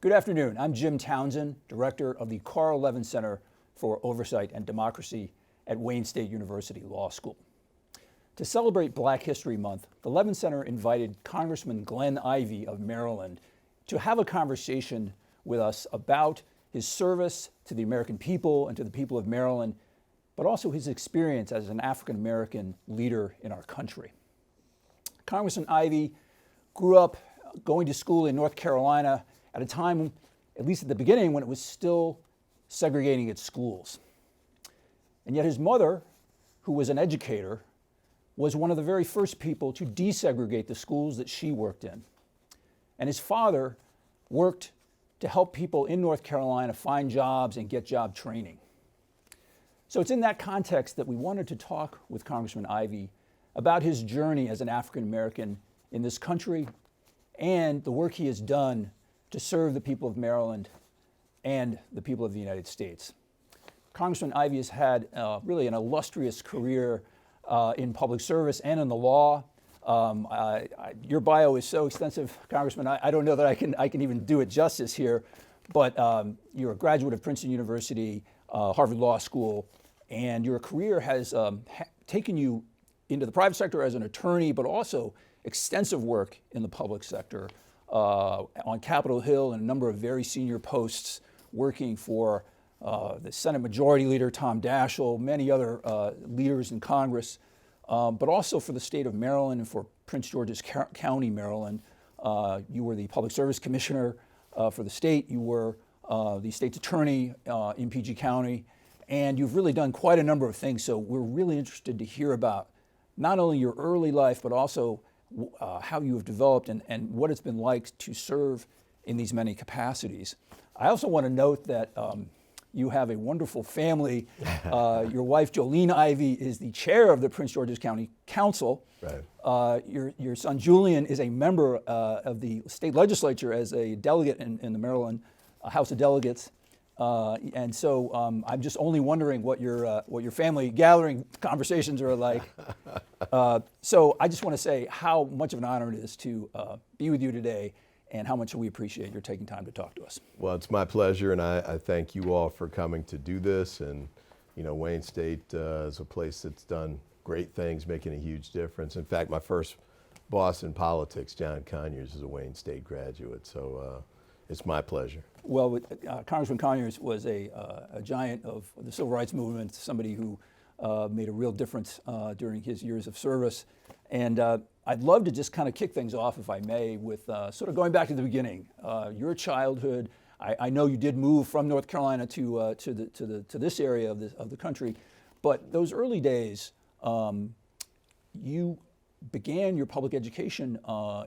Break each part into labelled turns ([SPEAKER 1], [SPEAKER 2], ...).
[SPEAKER 1] Good afternoon. I'm Jim Townsend, Director of the Levin Center for Oversight and Democracy at Wayne State University Law School. To celebrate Black History Month, the Levin Center invited Congressman Glenn Ivey of Maryland to have a conversation with us about his service to the American people and to the people of Maryland, but also his experience as an African-American leader in our country. Congressman Ivey grew up going to school in North Carolina at a time, at least at the beginning, when it was still segregating its schools. And yet his mother, who was an educator, was one of the very first people to desegregate the schools that she worked in. And his father worked to help people in North Carolina find jobs and get job training. So it's in that context that we wanted to talk with Congressman Ivey about his journey as an African American in this country and the work he has done to serve the people of Maryland and the people of the United States. Congressman Ivey has had really an illustrious career in public service and in the law. Your bio is so extensive, Congressman, I don't know that I can even do it justice here, but you're a graduate of Princeton University, Harvard Law School, and your career has taken you into the private sector as an attorney, but also extensive work in the public sector on Capitol Hill and a number of very senior posts working for the Senate Majority Leader, Tom Daschle, many other leaders in Congress, but also for the state of Maryland and for Prince George's County, Maryland. You were the Public Service Commissioner for the state. You were the state's attorney in PG County, and you've really done quite a number of things. So we're really interested to hear about not only your early life, but also how you have developed and what it's been like to serve in these many capacities. I also want to note that you have a wonderful family. Your wife, Jolene Ivey, is the chair of the Prince George's County Council. Right. Your son, Julian, is a member of the state legislature as a delegate in the Maryland House of Delegates. And so I'm just only wondering what your family gathering conversations are like. So I just want to say how much of an honor it is to be with you today, and how much we appreciate your taking time to talk to us.
[SPEAKER 2] Well, it's my pleasure, and I thank you all for coming to do this. And you know, Wayne State is a place that's done great things, making a huge difference. In fact, my first boss in politics, John Conyers, is a Wayne State graduate. So it's my pleasure.
[SPEAKER 1] Well, Congressman Conyers was a giant of the civil rights movement, somebody who made a real difference during his years of service. And I'd love to just kind of kick things off, if I may, with sort of going back to the beginning. Your childhood, I know you did move from North Carolina to this area of the country, but those early days, you began your public education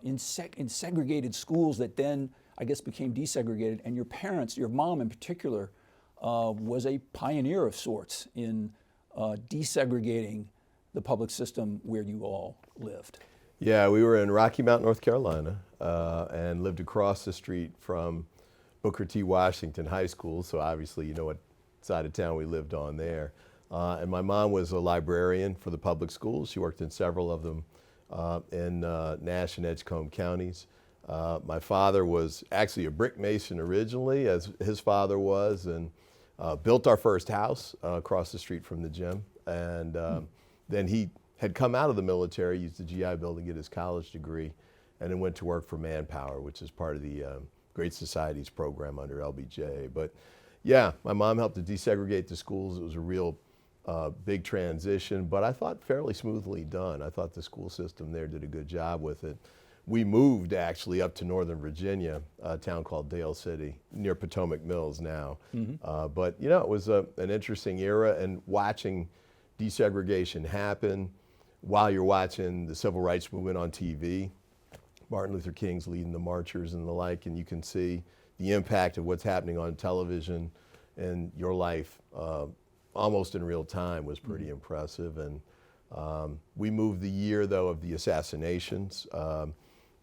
[SPEAKER 1] in segregated schools that then, I guess, became desegregated, and your parents, your mom in particular, was a pioneer of sorts in desegregating the public system where you all lived.
[SPEAKER 2] Yeah, we were in Rocky Mount, North Carolina, and lived across the street from Booker T. Washington High School, so obviously you know what side of town we lived on there. And my mom was a librarian for the public schools. She worked in several of them in Nash and Edgecombe counties. My father was actually a brick mason originally, as his father was, and built our first house across the street from the gym. And then he had come out of the military, used the GI Bill to get his college degree, and then went to work for Manpower, which is part of the Great Societies program under LBJ. But yeah, my mom helped to desegregate the schools. It was a real big transition, but I thought fairly smoothly done. I thought the school system there did a good job with it. We moved actually up to Northern Virginia, a town called Dale City, near Potomac Mills now. Mm-hmm. But you know, it was an interesting era, and watching desegregation happen while you're watching the civil rights movement on TV, Martin Luther King's leading the marchers and the like, and you can see the impact of what's happening on television in your life almost in real time was pretty impressive. And we moved the year, though, of the assassinations.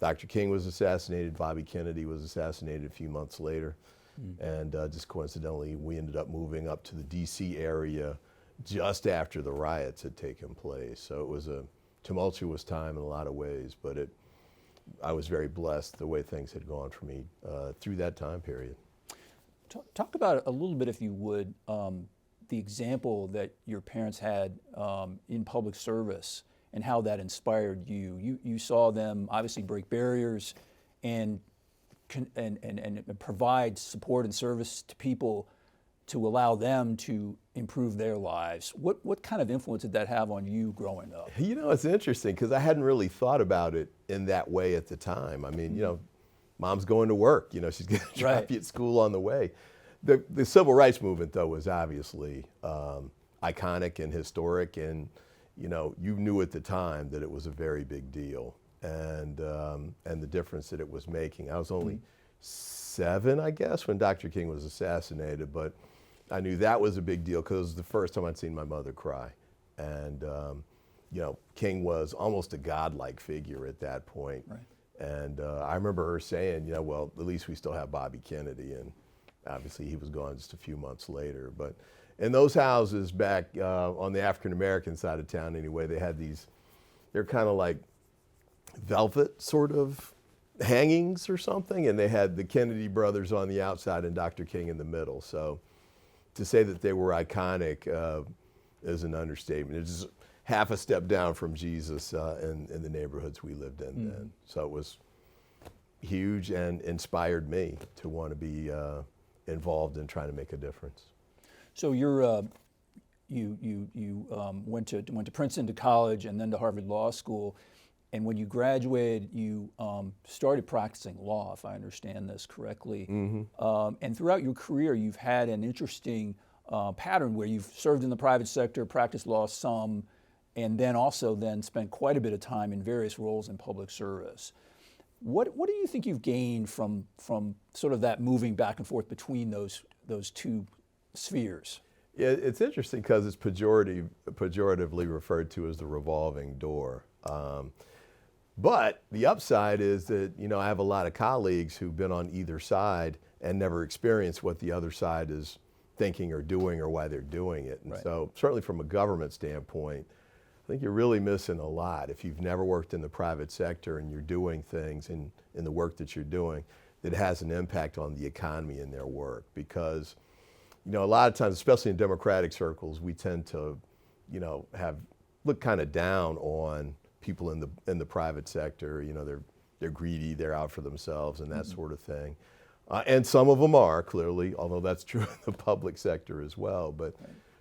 [SPEAKER 2] Dr. King was assassinated, Bobby Kennedy was assassinated a few months later, and just coincidentally, we ended up moving up to the DC area just after the riots had taken place. So it was a tumultuous time in a lot of ways, but it I was very blessed the way things had gone for me through that time period.
[SPEAKER 1] Talk about a little bit, if you would, the example that your parents had in public service and how that inspired you. You saw them obviously break barriers and provide support and service to people to allow them to improve their lives. What kind of influence did that have on you growing up?
[SPEAKER 2] You know, it's interesting because I hadn't really thought about it in that way at the time. I mean, you know, mom's going to work, you know, she's going to drop you at school on the way. The civil rights movement, though, was obviously iconic and historic, and you know, you knew at the time that it was a very big deal, and the difference that it was making. I was only 7, I guess, when Dr. King was assassinated, but I knew that was a big deal because it was the first time I'd seen my mother cry, and you know, King was almost a godlike figure at that point.
[SPEAKER 1] Right.
[SPEAKER 2] And I remember her saying, you know, well, at least we still have Bobby Kennedy, and obviously he was gone just a few months later. But in those houses back on the African-American side of town anyway, they had these, they're kind of like velvet sort of hangings or something, and they had the Kennedy brothers on the outside and Dr. King in the middle. So to say that they were iconic is an understatement. It's just half a step down from Jesus in the neighborhoods we lived in then. So it was huge and inspired me to want to be involved in trying to make a difference.
[SPEAKER 1] So you went to Princeton, to college, and then to Harvard Law School. And when you graduated, you started practicing law, if I understand this correctly. And throughout your career, you've had an interesting pattern where you've served in the private sector, practiced law some, and then also spent quite a bit of time in various roles in public service. What do you think you've gained from sort of that moving back and forth between those two spheres?
[SPEAKER 2] Yeah, it's interesting because it's pejoratively referred to as the revolving door. But the upside is that, you know, I have a lot of colleagues who've been on either side and never experienced what the other side is thinking or doing or why they're doing it. And so certainly from a government standpoint, I think you're really missing a lot if you've never worked in the private sector and you're doing things in the work that you're doing that has an impact on the economy and their work. Because, you know, a lot of times, especially in Democratic circles, we tend to, you know, look kind of down on people in the private sector. You know, they're greedy, they're out for themselves, and that sort of thing. And some of them are, clearly, although that's true in the public sector as well. But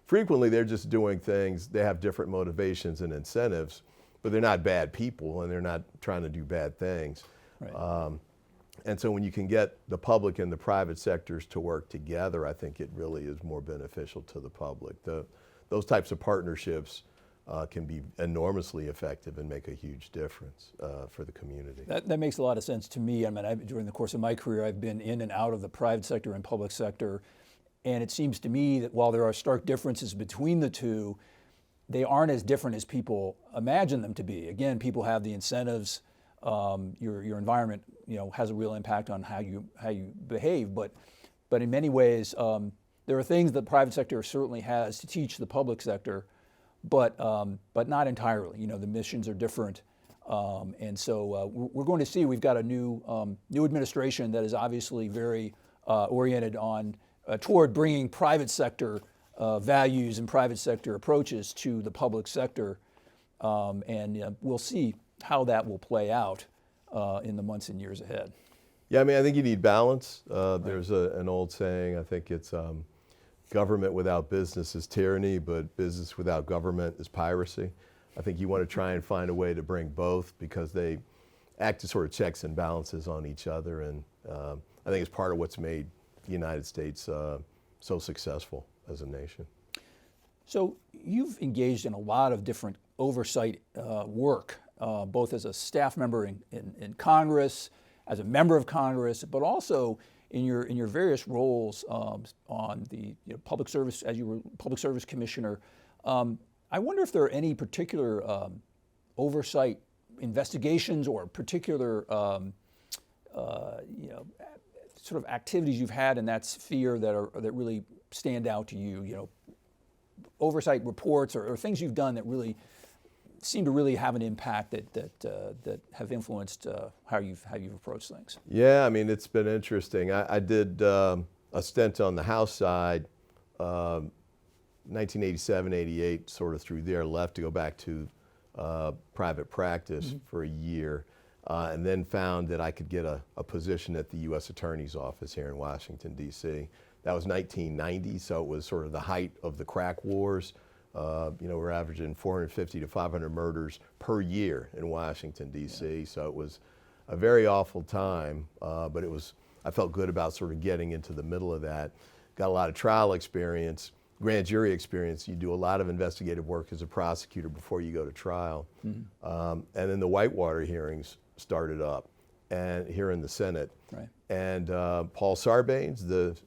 [SPEAKER 2] frequently they're just doing things, they have different motivations and incentives, but they're not bad people and they're not trying to do bad things. And so when you can get the public and the private sectors to work together, I think it really is more beneficial to the public. Those types of partnerships can be enormously effective and make a huge difference for the community.
[SPEAKER 1] That makes a lot of sense to me. I mean, during the course of my career, I've been in and out of the private sector and public sector, and it seems to me that while there are stark differences between the two, they aren't as different as people imagine them to be. Again, people have the incentives. Your environment, you know, has a real impact on how you behave. But in many ways, there are things that the private sector certainly has to teach the public sector, but not entirely. You know, the missions are different, and so we're going to see. We've got a new administration that is obviously very oriented on toward bringing private sector values and private sector approaches to the public sector, and we'll see how that will play out in the months and years ahead.
[SPEAKER 2] Yeah, I mean, I think you need balance. There's an old saying, I think it's government without business is tyranny, but business without government is piracy. I think you want to try and find a way to bring both because they act as sort of checks and balances on each other, and I think it's part of what's made the United States so successful as a nation.
[SPEAKER 1] So you've engaged in a lot of different oversight work, both as a staff member in Congress, as a member of Congress, but also in your various roles on the public service, as you were public service commissioner. I wonder if there are any particular oversight investigations or particular sort of activities you've had in that sphere that really stand out to you. You know, oversight reports or things you've done that really seem to really have an impact that have influenced how you've approached things.
[SPEAKER 2] Yeah, I mean, it's been interesting. I did a stint on the House side, 1987, 88, sort of through there, left to go back to private practice for a year, and then found that I could get a position at the U.S. Attorney's Office here in Washington, D.C. That was 1990, so it was sort of the height of the crack wars. We're averaging 450 to 500 murders per year in Washington, D.C., so it was a very awful time, but I felt good about sort of getting into the middle of that. Got a lot of trial experience, grand jury experience. You do a lot of investigative work as a prosecutor before you go to trial. And then the Whitewater hearings started up and here in the Senate.
[SPEAKER 1] Right.
[SPEAKER 2] And Paul Sarbanes, the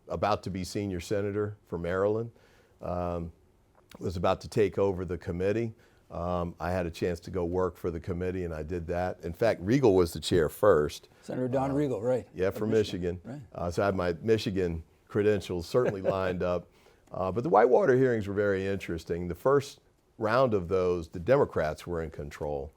[SPEAKER 2] about to be senior senator for Maryland, was about to take over the committee. I had a chance to go work for the committee, and I did that. In fact, Regal was the chair first.
[SPEAKER 1] Senator Don Regal, right?
[SPEAKER 2] Yeah, from Michigan.
[SPEAKER 1] Right.
[SPEAKER 2] So I had my Michigan credentials certainly lined up. But the Whitewater hearings were very interesting. The first round of those, the Democrats were in control.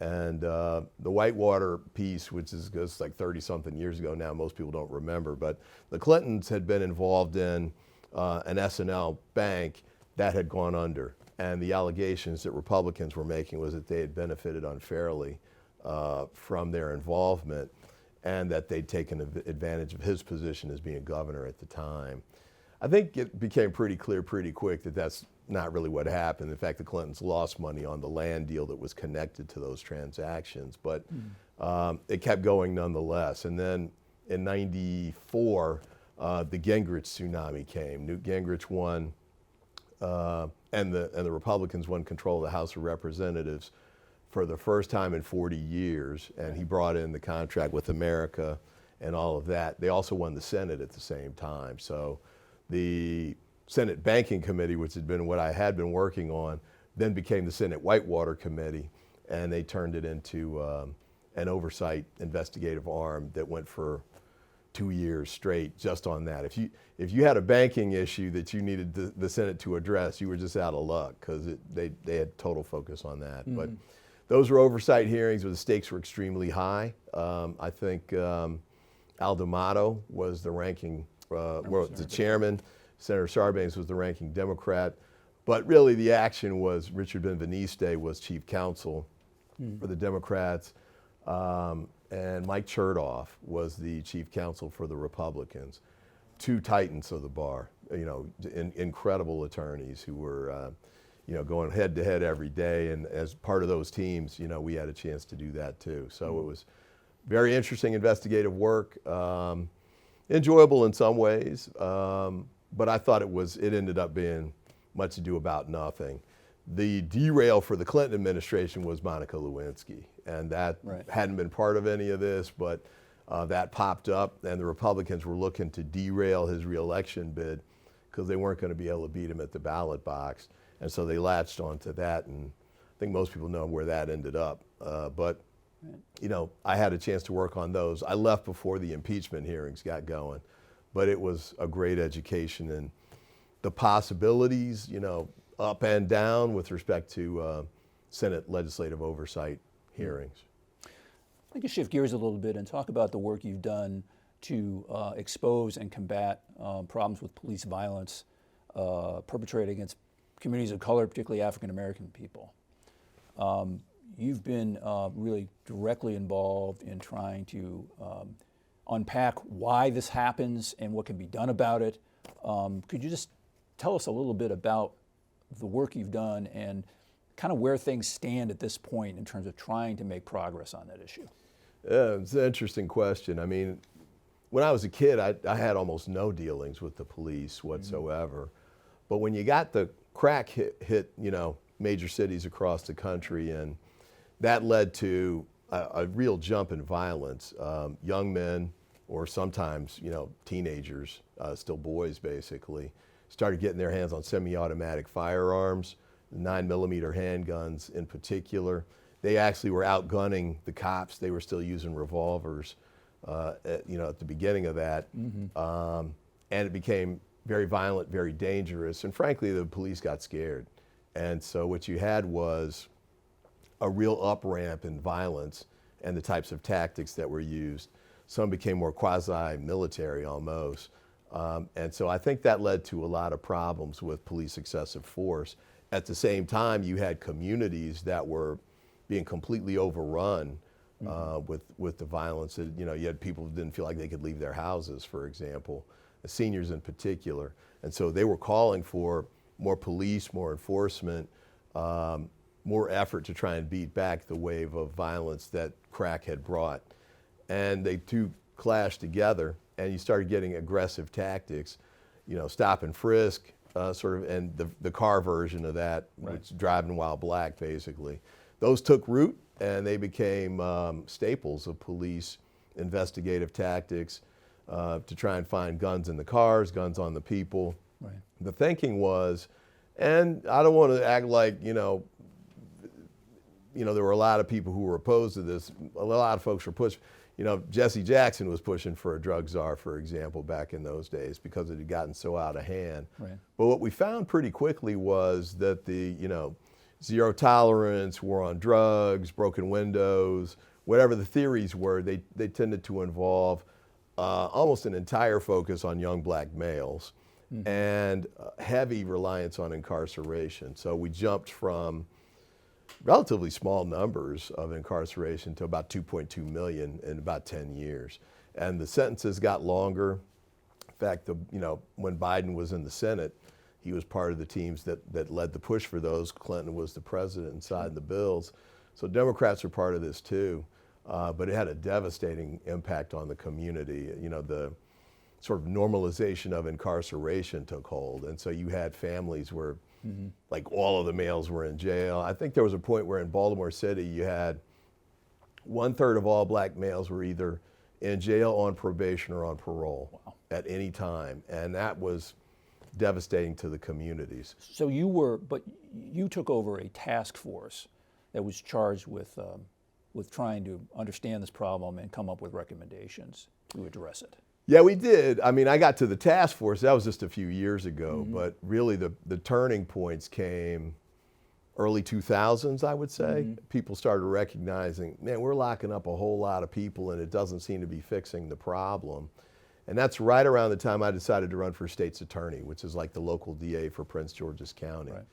[SPEAKER 2] And the Whitewater piece, which goes like 30-something years ago now, most people don't remember, but the Clintons had been involved in an S&L bank that had gone under. And the allegations that Republicans were making was that they had benefited unfairly from their involvement and that they'd taken advantage of his position as being governor at the time. I think it became pretty clear pretty quick that that's not really what happened. In fact, the Clintons lost money on the land deal that was connected to those transactions, but it kept going nonetheless. And then in '94, the Gingrich tsunami came. Newt Gingrich won, and the Republicans won control of the House of Representatives for the first time in 40 years, and he brought in the contract with America and all of that. They also won the Senate at the same time. So the Senate Banking Committee, which had been what I had been working on, then became the Senate Whitewater Committee, and they turned it into an oversight investigative arm that went for 2 years straight just on that. If you had a banking issue that you needed the Senate to address, you were just out of luck because they had total focus on that. But those were oversight hearings where the stakes were extremely high. I think Al D'Amato was the ranking, the chairman. Senator Sarbanes was the ranking Democrat. But really the action was Richard Benveniste was chief counsel for the Democrats. And Mike Chertoff was the chief counsel for the Republicans. Two titans of the bar, incredible attorneys who were, going head to head every day. And as part of those teams, we had a chance to do that too. So it was very interesting investigative work, enjoyable in some ways, but I thought it ended up being much ado about nothing. The derail for the Clinton administration was Monica Lewinsky, and that hadn't been part of any of this, but that popped up, and the Republicans were looking to derail his reelection bid because they weren't going to be able to beat him at the ballot box, and so they latched onto that, and I think most people know where that ended up. But I had a chance to work on those. I left before the impeachment hearings got going, but it was a great education in the possibilities, up and down with respect to Senate legislative oversight hearings.
[SPEAKER 1] I'd like to shift gears a little bit and talk about the work you've done to expose and combat problems with police violence perpetrated against communities of color, particularly African American people. You've been really directly involved in trying to unpack why this happens and what can be done about it. Could you just tell us a little bit about the work you've done and kind of where things stand at this point in terms of trying to make progress on that issue?
[SPEAKER 2] It's an interesting question. I mean, when I was a kid, I had almost no dealings with the police whatsoever. But when you got the crack hit, major cities across the country, and that led to a real jump in violence. Young men, or sometimes, teenagers, still boys basically, started getting their hands on semi-automatic firearms, 9mm handguns in particular. They actually were outgunning the cops. They were still using revolvers, at the beginning of that. And it became very violent, very dangerous. And frankly, the police got scared. And so what you had was a real up-ramp in violence and the types of tactics that were used. Some became more quasi-military almost. And so I think that led to a lot of problems with police excessive force. At the same time, you had communities that were being completely overrun with the violence. You know, you had people who didn't feel like they could leave their houses, for example, the seniors in particular. And so they were calling for more police, more enforcement, more effort to try and beat back the wave of violence that crack had brought. And they two clashed together, and you started getting aggressive tactics, you know, stop and frisk, sort of, and the car version of that,
[SPEAKER 1] Right.
[SPEAKER 2] which is driving while black, basically. Those took root, and they became staples of police investigative tactics to try and find guns in the cars, guns on the people.
[SPEAKER 1] Right.
[SPEAKER 2] The thinking was, and I don't want to act like, you know, there were a lot of people who were opposed to this. A lot of folks were pushing. You know, Jesse Jackson was pushing for a drug czar, for example, back in those days because it had gotten so out of hand.
[SPEAKER 1] Right.
[SPEAKER 2] But what we found pretty quickly was that the, you know, zero tolerance, war on drugs, broken windows, whatever the theories were, they tended to involve almost an entire focus on young black males and heavy reliance on incarceration. So we jumped from relatively small numbers of incarceration to about 2.2 million in about 10 years. And the sentences got longer. In fact, you know, when Biden was in the Senate, he was part of the teams that led the push for those. Clinton was the president and signed the bills. So Democrats are part of this too. But it had a devastating impact on the community. You know, the sort of normalization of incarceration took hold. And so you had families where like all of the males were in jail. I think there was a point where in Baltimore City you had 1/3 of all black males were either in jail, on probation, or on parole at any time. And that was devastating to the communities.
[SPEAKER 1] So you took over a task force that was charged with trying to understand this problem and come up with recommendations to address it.
[SPEAKER 2] Yeah, we did. I mean, I got to the task force, that was just a few years ago, but really the turning points came early 2000s, I would say. People started recognizing, man, we're locking up a whole lot of people and it doesn't seem to be fixing the problem. And that's right around the time I decided to run for state's attorney, which is like the local DA for Prince George's County.
[SPEAKER 1] Right.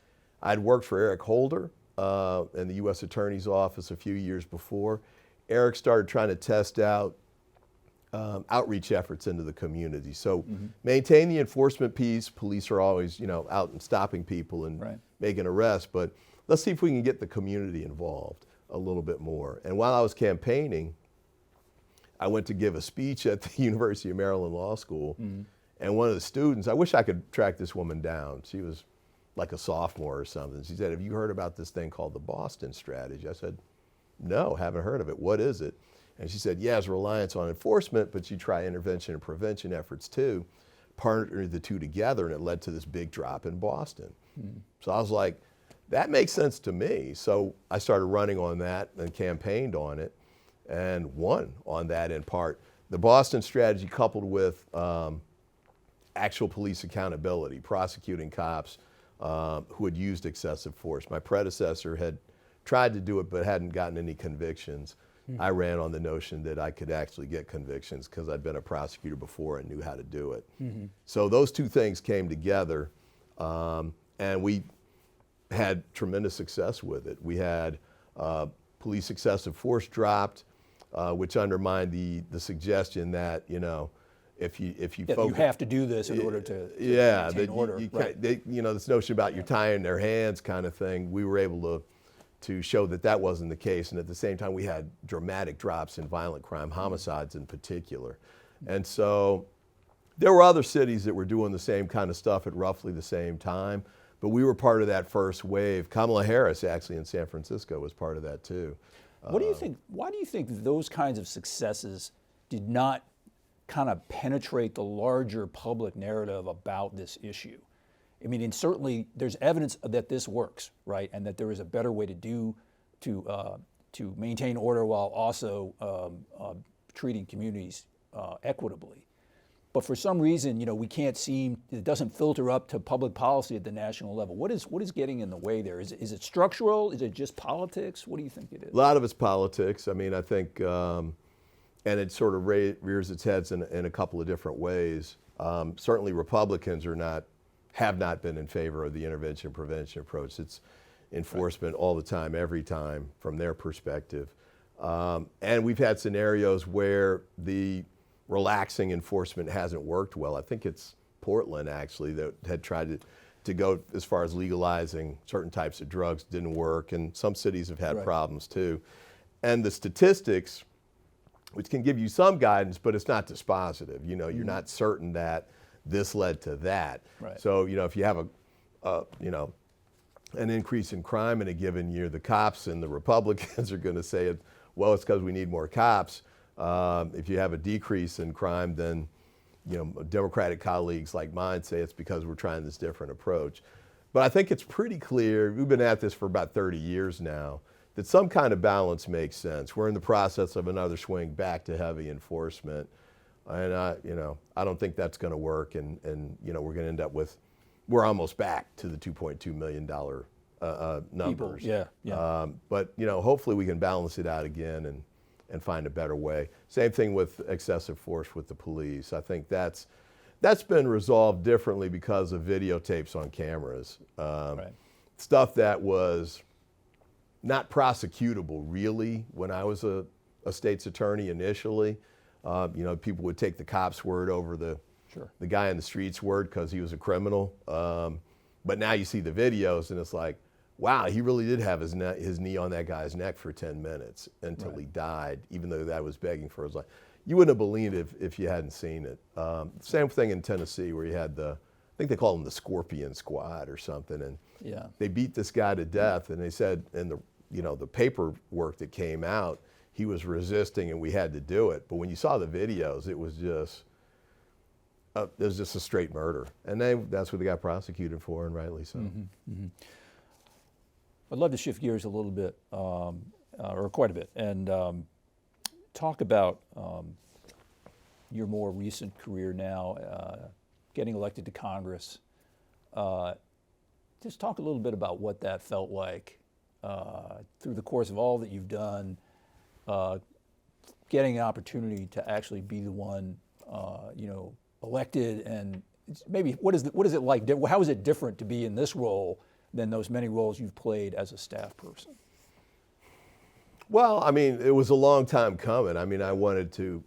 [SPEAKER 2] I'd worked for Eric Holder in the U.S. Attorney's Office a few years before. Eric started trying to test out outreach efforts into the community. So maintain the enforcement piece. Police are always, you know, out and stopping people and making arrests, but let's see if we can get the community involved a little bit more. And while I was campaigning, I went to give a speech at the University of Maryland Law School, and one of the students, I wish I could track this woman down. She was like a sophomore or something. She said, "Have you heard about this thing called the Boston Strategy?" I said, "No, haven't heard of it. What is it?" And she said, "Yeah, it's reliance on enforcement, but you try intervention and prevention efforts too. Partner the two together, and it led to this big drop in Boston." So I was like, that makes sense to me. So I started running on that and campaigned on it and won on that in part. The Boston Strategy coupled with actual police accountability, prosecuting cops who had used excessive force. My predecessor had tried to do it but hadn't gotten any convictions. I ran on the notion that I could actually get convictions because I'd been a prosecutor before and knew how to do it. So those two things came together, and we had tremendous success with it. We had police excessive force dropped, which undermined the suggestion that, you know, if you
[SPEAKER 1] You have to do this in order to maintain order.
[SPEAKER 2] You know, this notion about you're tying their hands kind of thing, we were able to show that that wasn't the case. And at the same time, we had dramatic drops in violent crime, homicides in particular. And so there were other cities that were doing the same kind of stuff at roughly the same time, but we were part of that first wave. Kamala Harris, actually, in San Francisco was part of that too.
[SPEAKER 1] What do you think? Why do you think those kinds of successes did not kind of penetrate the larger public narrative about this issue? I mean, and certainly there's evidence that this works, right, and that there is a better way to maintain order while also treating communities equitably. but for some reason, we can't seem, it doesn't filter up to public policy at the national level. What is getting in the way there? Is it structural? Is it just politics? What do you think it is?
[SPEAKER 2] A lot of it's politics. I mean, I think, and it sort of rears its heads in a couple of different ways. Certainly Republicans have not been in favor of the intervention prevention approach. It's enforcement all the time, every time, from their perspective. And we've had scenarios where the relaxing enforcement hasn't worked well. I think it's Portland, actually, that had tried to go as far as legalizing certain types of drugs, didn't work, and some cities have had problems too. And the statistics, which can give you some guidance, but it's not dispositive. You're not certain that this led to that.
[SPEAKER 1] Right.
[SPEAKER 2] So, if you have an increase in crime in a given year, the cops and the Republicans are going to say, well, it's because we need more cops. If you have a decrease in crime, then Democratic colleagues like mine say it's because we're trying this different approach. But I think it's pretty clear, we've been at this for about 30 years now, that some kind of balance makes sense. We're in the process of another swing back to heavy enforcement. And I don't think that's going to work, and we're going to end up with, we're almost back to the $2.2 million numbers.
[SPEAKER 1] People, yeah.
[SPEAKER 2] But hopefully we can balance it out again and find a better way. Same thing with excessive force with the police. I think that's been resolved differently because of videotapes on cameras. Stuff that was not prosecutable really when I was a state's attorney initially. People would take the cop's word over the guy in the street's word because he was a criminal. But now you see the videos and it's like, wow, he really did have his knee on that guy's neck for 10 minutes until he died, even though that was begging for his life. You wouldn't have believed it if you hadn't seen it. Same thing in Tennessee where you had I think they called them the Scorpion Squad or something, and they beat this guy to death, and they said in the paperwork that came out, he was resisting and we had to do it. But when you saw the videos, it was just a straight murder. And that's what they got prosecuted for, and rightly so.
[SPEAKER 1] I'd love to shift gears a little bit, or quite a bit, and talk about your more recent career now, getting elected to Congress. Just talk a little bit about what that felt like through the course of all that you've done, getting an opportunity to actually be the one, elected, and maybe what is it like? How is it different to be in this role than those many roles you've played as a staff person?
[SPEAKER 2] Well, I mean, it was a long time coming. I mean, I wanted to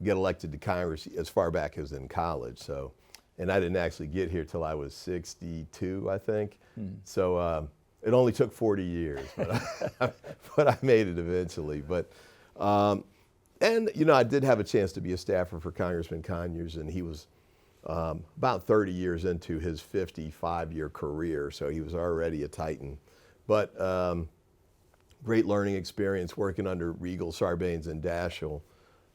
[SPEAKER 2] get elected to Congress as far back as in college. So, and I didn't actually get here till I was 62, I think. So it only took 40 years, but I made it eventually. But and I did have a chance to be a staffer for Congressman Conyers, and he was about 30 years into his 55-year career, so he was already a titan. But great learning experience working under Regal, Sarbanes, and Daschle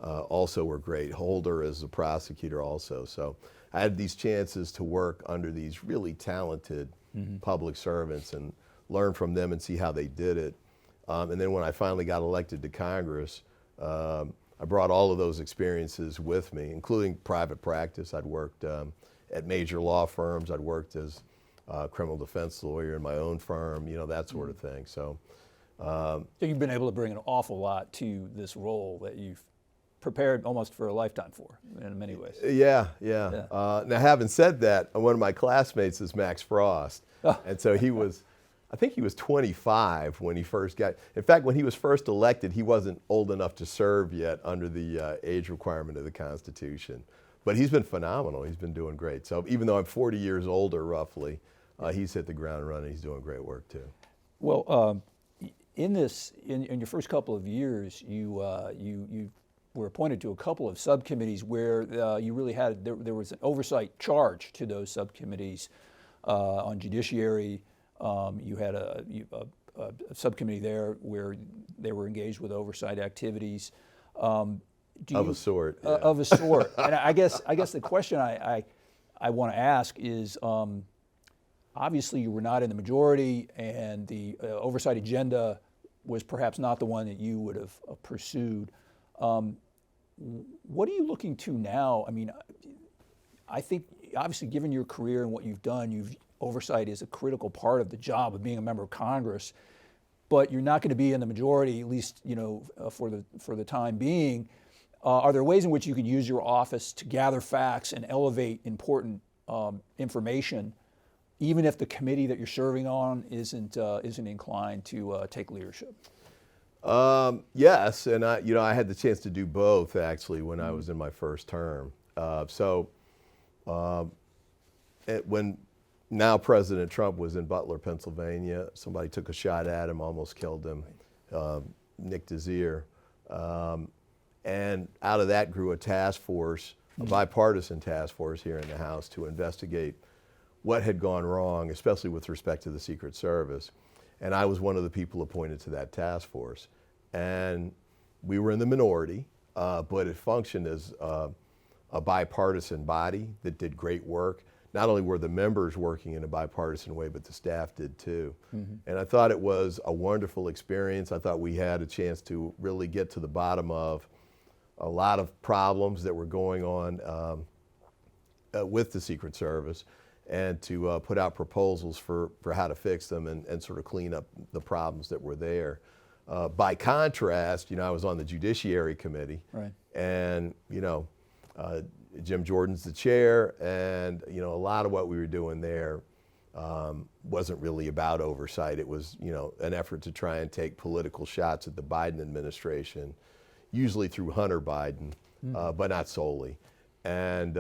[SPEAKER 2] also were great. Holder as a prosecutor also. So I had these chances to work under these really talented public servants and learn from them and see how they did it. And then when I finally got elected to Congress, I brought all of those experiences with me, including private practice. I'd worked at major law firms. I'd worked as a criminal defense lawyer in my own firm, that sort of thing. So
[SPEAKER 1] you've been able to bring an awful lot to this role that you've prepared almost for a lifetime for, in many ways.
[SPEAKER 2] Yeah. Now, having said that, one of my classmates is Max Frost. And so I think he was 25 when he first in fact, when he was first elected, he wasn't old enough to serve yet under the age requirement of the Constitution. But he's been phenomenal. He's been doing great. So even though I'm 40 years older, roughly, he's hit the ground running. He's doing great work, too.
[SPEAKER 1] Well, in your first couple of years, you were appointed to a couple of subcommittees where you really had, there was an oversight charge to those subcommittees on judiciary. You had a subcommittee there where they were engaged with oversight activities.
[SPEAKER 2] Of a sort. Yeah.
[SPEAKER 1] Of a sort. And I guess the question I want to ask is, obviously you were not in the majority, and the oversight agenda was perhaps not the one that you would have pursued. What are you looking to now? I mean, I think, obviously, given your career and what you've done, oversight is a critical part of the job of being a member of Congress. But you're not going to be in the majority, at least for the time being. Are there ways in which you could use your office to gather facts and elevate important information, even if the committee that you're serving on isn't inclined to take leadership?
[SPEAKER 2] Yes, and I had the chance to do both actually when I was in my first term. When now President Trump was in Butler, Pennsylvania, somebody took a shot at him, almost killed him, nicked his ear. And out of that grew a task force, a bipartisan task force here in the House to investigate what had gone wrong, especially with respect to the Secret Service. And I was one of the people appointed to that task force. And we were in the minority, but it functioned as a bipartisan body that did great work. Not only were the members working in a bipartisan way, but the staff did too. And I thought it was a wonderful experience. I thought we had a chance to really get to the bottom of a lot of problems that were going on with the Secret Service, and to put out proposals for how to fix them and sort of clean up the problems that were there. By contrast, I was on the Judiciary Committee,
[SPEAKER 1] right.
[SPEAKER 2] And Jim Jordan's the chair, and a lot of what we were doing there wasn't really about oversight. It was an effort to try and take political shots at the Biden administration, usually through Hunter Biden, but not solely. And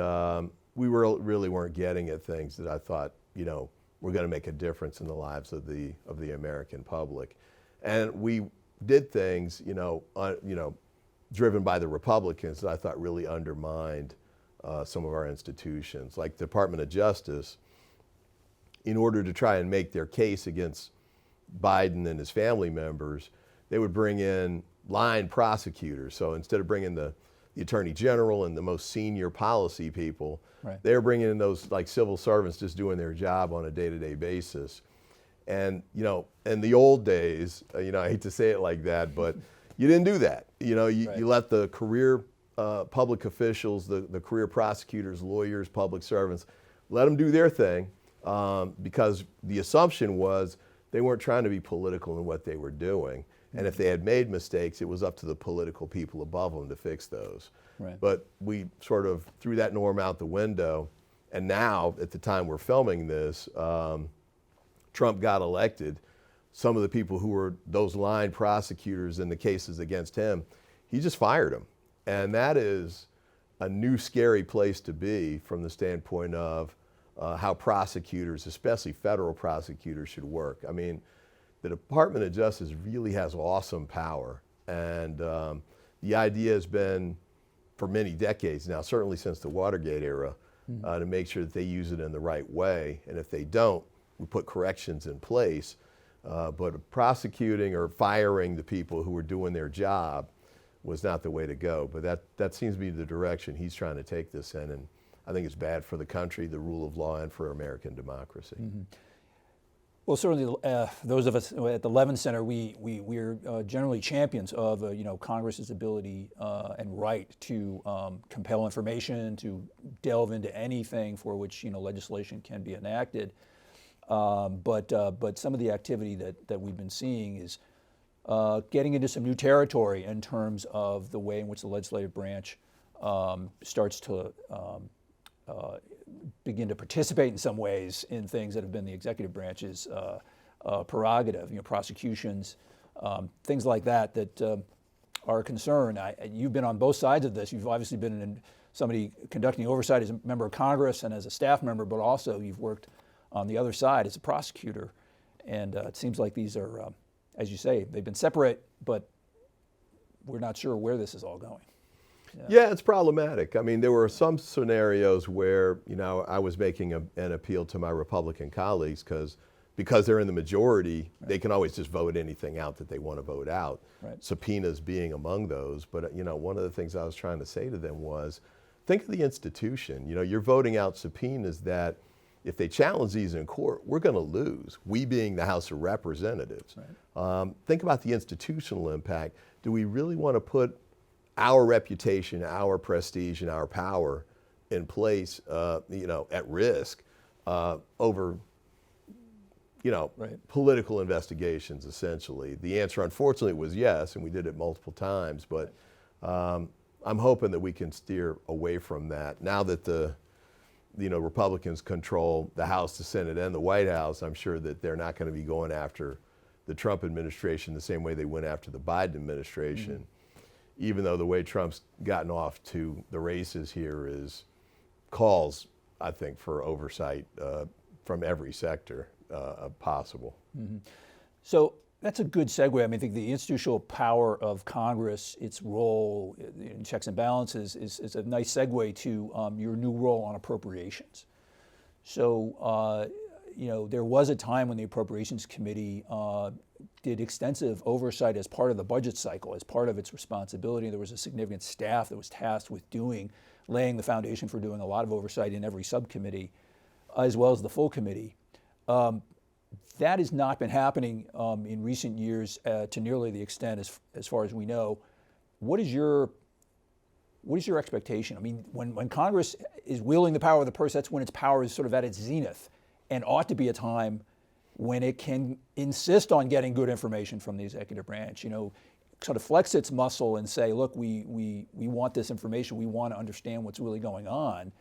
[SPEAKER 2] we really weren't getting at things that I thought were going to make a difference in the lives of the American public. And we did things driven by the Republicans that I thought really undermined some of our institutions, like the Department of Justice. In order to try and make their case against Biden and his family members, they would bring in line prosecutors. So instead of bringing the Attorney General and the most senior policy people, right. They were bringing in those like civil servants just doing their job on a day-to-day basis. And in the old days, I hate to say it like that, but you didn't do that.
[SPEAKER 1] Right.
[SPEAKER 2] You let the career public officials, the career prosecutors, lawyers, public servants, let them do their thing, because the assumption was they weren't trying to be political in what they were doing. And if they had made mistakes, it was up to the political people above them to fix those.
[SPEAKER 1] Right.
[SPEAKER 2] But we sort of threw that norm out the window. And now, at the time we're filming this, Trump got elected. Some of the people who were those line prosecutors in the cases against him, he just fired them. And that is a new scary place to be from the standpoint of how prosecutors, especially federal prosecutors, should work. I mean, the Department of Justice really has awesome power. And the idea has been, for many decades now, certainly since the Watergate era, to make sure that they use it in the right way. And if they don't, we put corrections in place. But prosecuting or firing the people who were doing their job was not the way to go. But that seems to be the direction he's trying to take this in. And I think it's bad for the country, the rule of law, and for American democracy.
[SPEAKER 1] Well, certainly, those of us at the Levin Center, we're generally champions of Congress's ability and right to compel information, to delve into anything for which legislation can be enacted. But some of the activity that we've been seeing is getting into some new territory in terms of the way in which the legislative branch starts to begin to participate in some ways in things that have been the executive branch's prerogative, prosecutions, things like that are a concern. You've been on both sides of this. You've obviously been somebody conducting oversight as a member of Congress and as a staff member, but also you've worked on the other side as a prosecutor. And it seems like these are, as you say, they've been separate, but we're not sure where this is all going.
[SPEAKER 2] Yeah, it's problematic. I mean, there were some scenarios where, I was making an appeal to my Republican colleagues because they're in the majority, right. They can always just vote anything out that they want to vote out, right. Subpoenas being among those. But, one of the things I was trying to say to them was, think of the institution. You're voting out subpoenas that if they challenge these in court, we're going to lose, we being the House of Representatives. Right. Think about the institutional impact. Do we really want to put our reputation, our prestige, and our power in place, at risk over,
[SPEAKER 1] Right.
[SPEAKER 2] political investigations, essentially. The answer, unfortunately, was yes, and we did it multiple times, but I'm hoping that we can steer away from that. Now that the Republicans control the House, the Senate, and the White House, I'm sure that they're not going to be going after the Trump administration the same way they went after the Biden administration, even though the way Trump's gotten off to the races here is calls, I think, for oversight from every sector possible.
[SPEAKER 1] So that's a good segue. I mean, I think the institutional power of Congress, its role in checks and balances, is a nice segue to your new role on appropriations. So, there was a time when the Appropriations Committee did extensive oversight as part of the budget cycle, as part of its responsibility. There was a significant staff that was tasked with laying the foundation for doing a lot of oversight in every subcommittee, as well as the full committee. That has not been happening in recent years to nearly the extent as far as we know. What is your expectation? I mean, when Congress is wielding the power of the purse, that's when its power is sort of at its zenith, and ought to be a time when it can insist on getting good information from the executive branch. Sort of flex its muscle and say, look, we want this information. We want to understand what's really going on.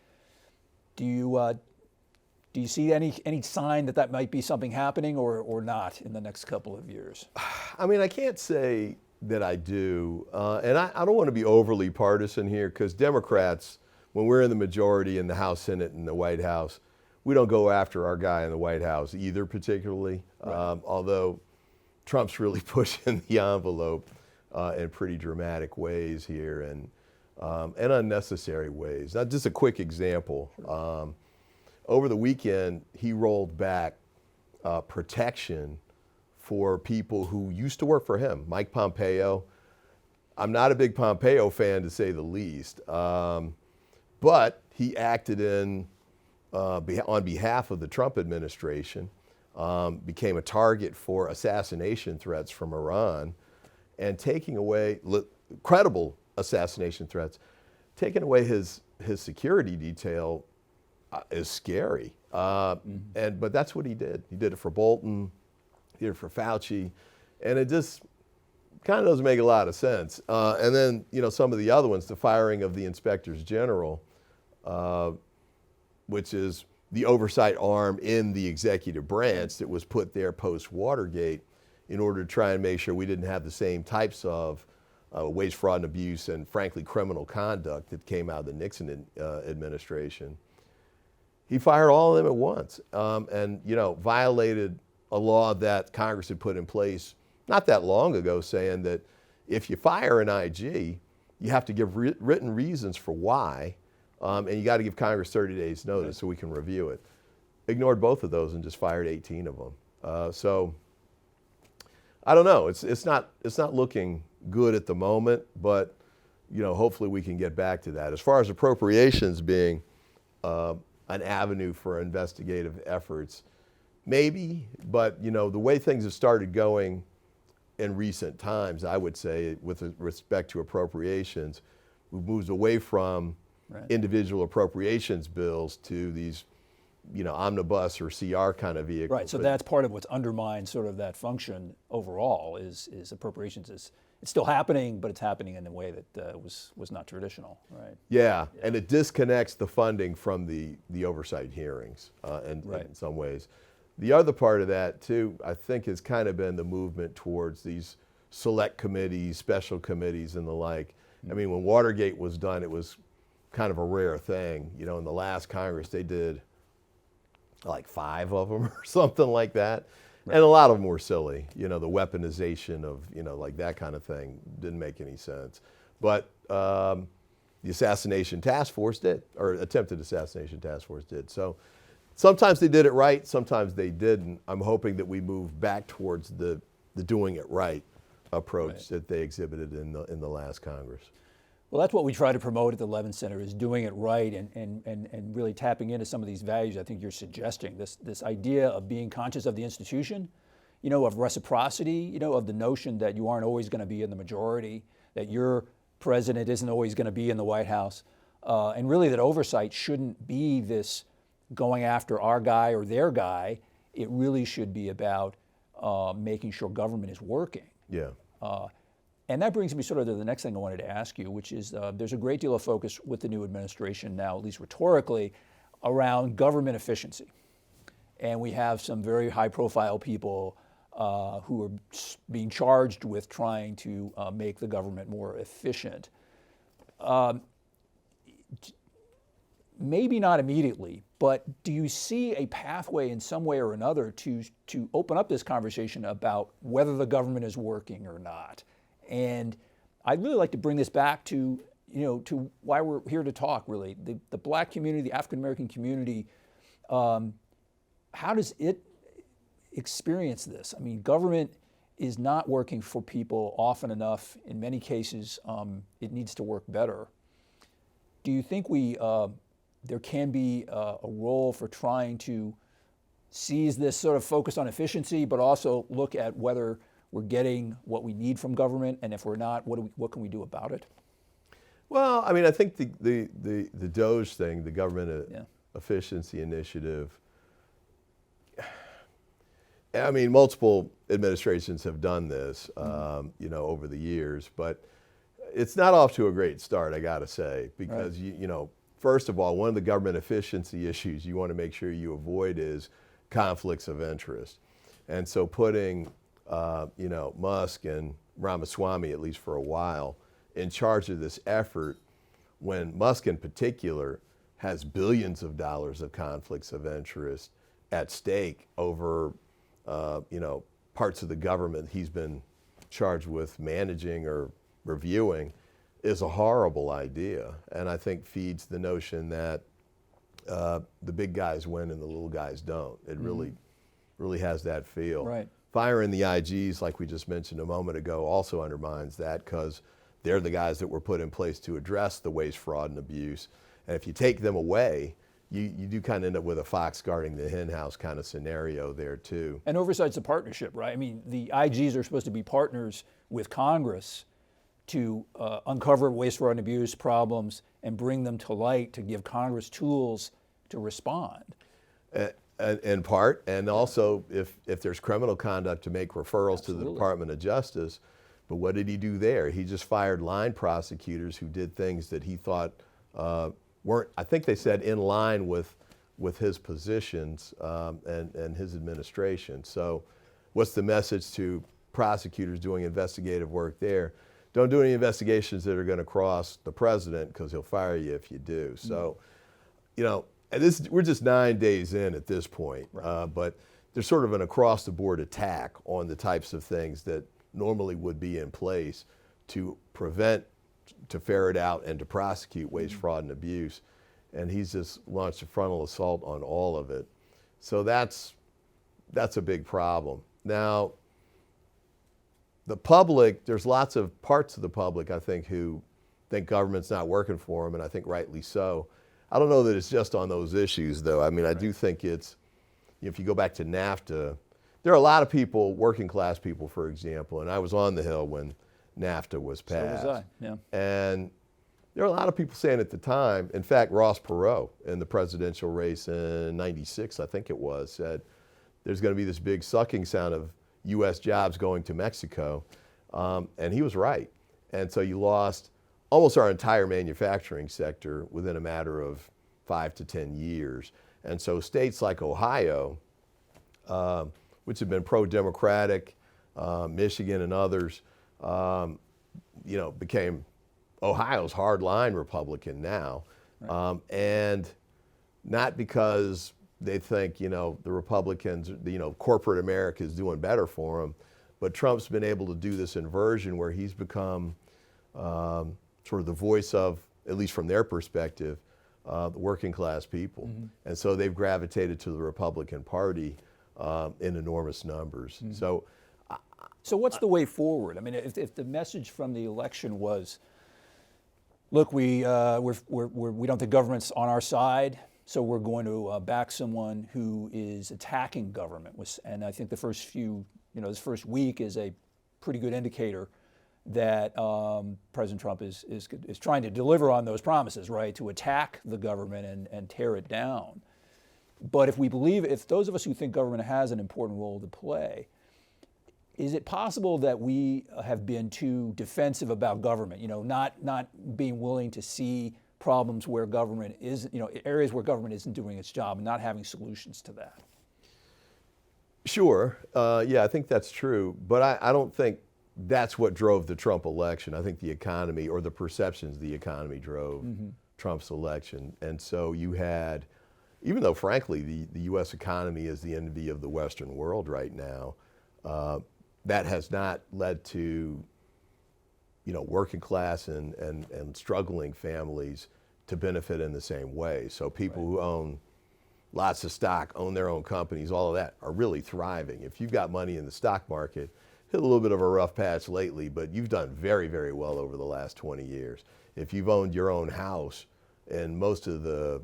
[SPEAKER 1] Do you see any sign that might be something happening or not in the next couple of years?
[SPEAKER 2] I mean, I can't say that I do, and I don't want to be overly partisan here, because Democrats, when we're in the majority in the House, Senate, and the White House, we don't go after our guy in the White House either particularly,
[SPEAKER 1] Right.
[SPEAKER 2] although Trump's really pushing the envelope in pretty dramatic ways here and unnecessary ways. Now, just a quick example.
[SPEAKER 1] Sure.
[SPEAKER 2] Over the weekend, he rolled back protection for people who used to work for him. Mike Pompeo. I'm not a big Pompeo fan, to say the least, but he acted on behalf of the Trump administration, became a target for assassination threats from Iran, and taking away credible assassination threats, taking away his security detail is scary. But that's what he did. He did it for Bolton, he did it for Fauci, and it just kind of doesn't make a lot of sense. And then, some of the other ones, the firing of the inspectors general, which is the oversight arm in the executive branch that was put there post-Watergate in order to try and make sure we didn't have the same types of waste, fraud, and abuse, and frankly criminal conduct that came out of the Nixon administration. He fired all of them at once, and violated a law that Congress had put in place not that long ago, saying that if you fire an IG, you have to give written reasons for why, and you got to give Congress 30 days notice so we can review it. Ignored both of those and just fired 18 of them. So I don't know. It's not looking good at the moment, but hopefully we can get back to that. As far as appropriations being an avenue for investigative efforts, maybe, but the way things have started going in recent times, I would say, with respect to appropriations, we've moved away from individual appropriations bills to these, omnibus or CR kind of vehicles.
[SPEAKER 1] Right. So that's part of what's undermined sort of that function overall is appropriations. It's still happening, but it's happening in a way that was not traditional. Right.
[SPEAKER 2] Yeah, and it disconnects the funding from the oversight hearings in some ways. The other part of that, too, I think has kind of been the movement towards these select committees, special committees, and the like. I mean, when Watergate was done, it was kind of a rare thing. In the last Congress, they did like 5 of them or something like that. Right. And a lot of them were silly. The weaponization of, like that kind of thing didn't make any sense. But the assassination task force did, or attempted assassination task force did. So sometimes they did it right, sometimes they didn't. I'm hoping that we move back towards the doing it right approach that they exhibited in the last Congress.
[SPEAKER 1] Well, that's what we try to promote at the Levin Center, is doing it right and really tapping into some of these values I think you're suggesting. This idea of being conscious of the institution, of reciprocity, of the notion that you aren't always going to be in the majority, that your president isn't always going to be in the White House, and really that oversight shouldn't be this going after our guy or their guy. It really should be about making sure government is working.
[SPEAKER 2] Yeah.
[SPEAKER 1] And that brings me sort of to the next thing I wanted to ask you, which is there's a great deal of focus with the new administration now, at least rhetorically, around government efficiency. And we have some very high-profile people who are being charged with trying to make the government more efficient. Maybe not immediately, but do you see a pathway in some way or another to open up this conversation about whether the government is working or not? And I'd really like to bring this back to, to why we're here to talk, really. The Black community, the African American community, how does it experience this? I mean, government is not working for people often enough. In many cases, it needs to work better. Do you think there can be a role for trying to seize this sort of focus on efficiency, but also look at whether we're getting what we need from government, and if we're not, what can we do about it?
[SPEAKER 2] Well, I mean, I think the DOGE thing, the government efficiency initiative, I mean, multiple administrations have done this, over the years, but it's not off to a great start, I got to say, because first of all, one of the government efficiency issues you want to make sure you avoid is conflicts of interest, and so putting Musk and Ramaswamy, at least for a while, in charge of this effort, when Musk in particular has billions of dollars of conflicts of interest at stake over parts of the government he's been charged with managing or reviewing, is a horrible idea, and I think feeds the notion that the big guys win and the little guys don't. It really has that feel.
[SPEAKER 1] Right.
[SPEAKER 2] Firing the IGs, like we just mentioned a moment ago, also undermines that, because they're the guys that were put in place to address the waste, fraud, and abuse. And if you take them away, you do kind of end up with a fox guarding the hen house kind of scenario there too.
[SPEAKER 1] And oversight's a partnership, right? I mean, the IGs are supposed to be partners with Congress to uncover waste, fraud, and abuse problems and bring them to light to give Congress tools to respond.
[SPEAKER 2] In part, and also if there's criminal conduct, to make referrals
[SPEAKER 1] Absolutely.
[SPEAKER 2] to the Department of Justice. But what did he do there? He just fired line prosecutors who did things that he thought weren't, I think they said, in line with his positions and his administration. So what's the message to prosecutors doing investigative work there? Don't do any investigations that are going to cross the president, because he'll fire you if you do. So, and we're just 9 days in at this point,
[SPEAKER 1] Right.
[SPEAKER 2] But there's sort of an across-the-board attack on the types of things that normally would be in place to prevent, to ferret out, and to prosecute waste, fraud, and abuse. And he's just launched a frontal assault on all of it. So that's a big problem. Now, the public, there's lots of parts of the public, I think, who think government's not working for them, and I think rightly so. I don't know that it's just on those issues, though. I mean, I do think it's, if you go back to NAFTA, there are a lot of people, working class people, for example, and I was on the Hill when NAFTA was passed.
[SPEAKER 1] So was I, yeah.
[SPEAKER 2] And there are a lot of people saying at the time, in fact, Ross Perot in the presidential race in '96, I think it was, said there's going to be this big sucking sound of U.S. jobs going to Mexico, and he was right. And so you lost almost our entire manufacturing sector within a matter of 5 to 10 years. And so states like Ohio, which have been pro-democratic, Michigan and others, became Ohio's hardline Republican now. Right. And not because they think, the Republicans, corporate America is doing better for them, but Trump's been able to do this inversion where he's become sort of the voice of, at least from their perspective, the working class people. Mm-hmm. And so they've gravitated to the Republican Party in enormous numbers. Mm-hmm.
[SPEAKER 1] So what's the way forward? I mean, if the message from the election was, look, we don't think government's on our side, so we're going to back someone who is attacking government. And I think the first few, this first week is a pretty good indicator that President Trump is trying to deliver on those promises, right? To attack the government and tear it down. But if those of us who think government has an important role to play, is it possible that we have been too defensive about government? Not being willing to see problems where government is, areas where government isn't doing its job and not having solutions to that.
[SPEAKER 2] Sure. Yeah, I think that's true. But I don't think that's what drove the Trump election. I think the economy, or the perceptions of the economy, drove Trump's election. And so you had, even though frankly the U.S. economy is the envy of the Western world right now, that has not led to working class and struggling families to benefit in the same way. So people who own lots of stock, own their own companies, all of that are really thriving. If you've got money in the stock market, hit a little bit of a rough patch lately, but you've done very, very well over the last 20 years. If you've owned your own house in most of the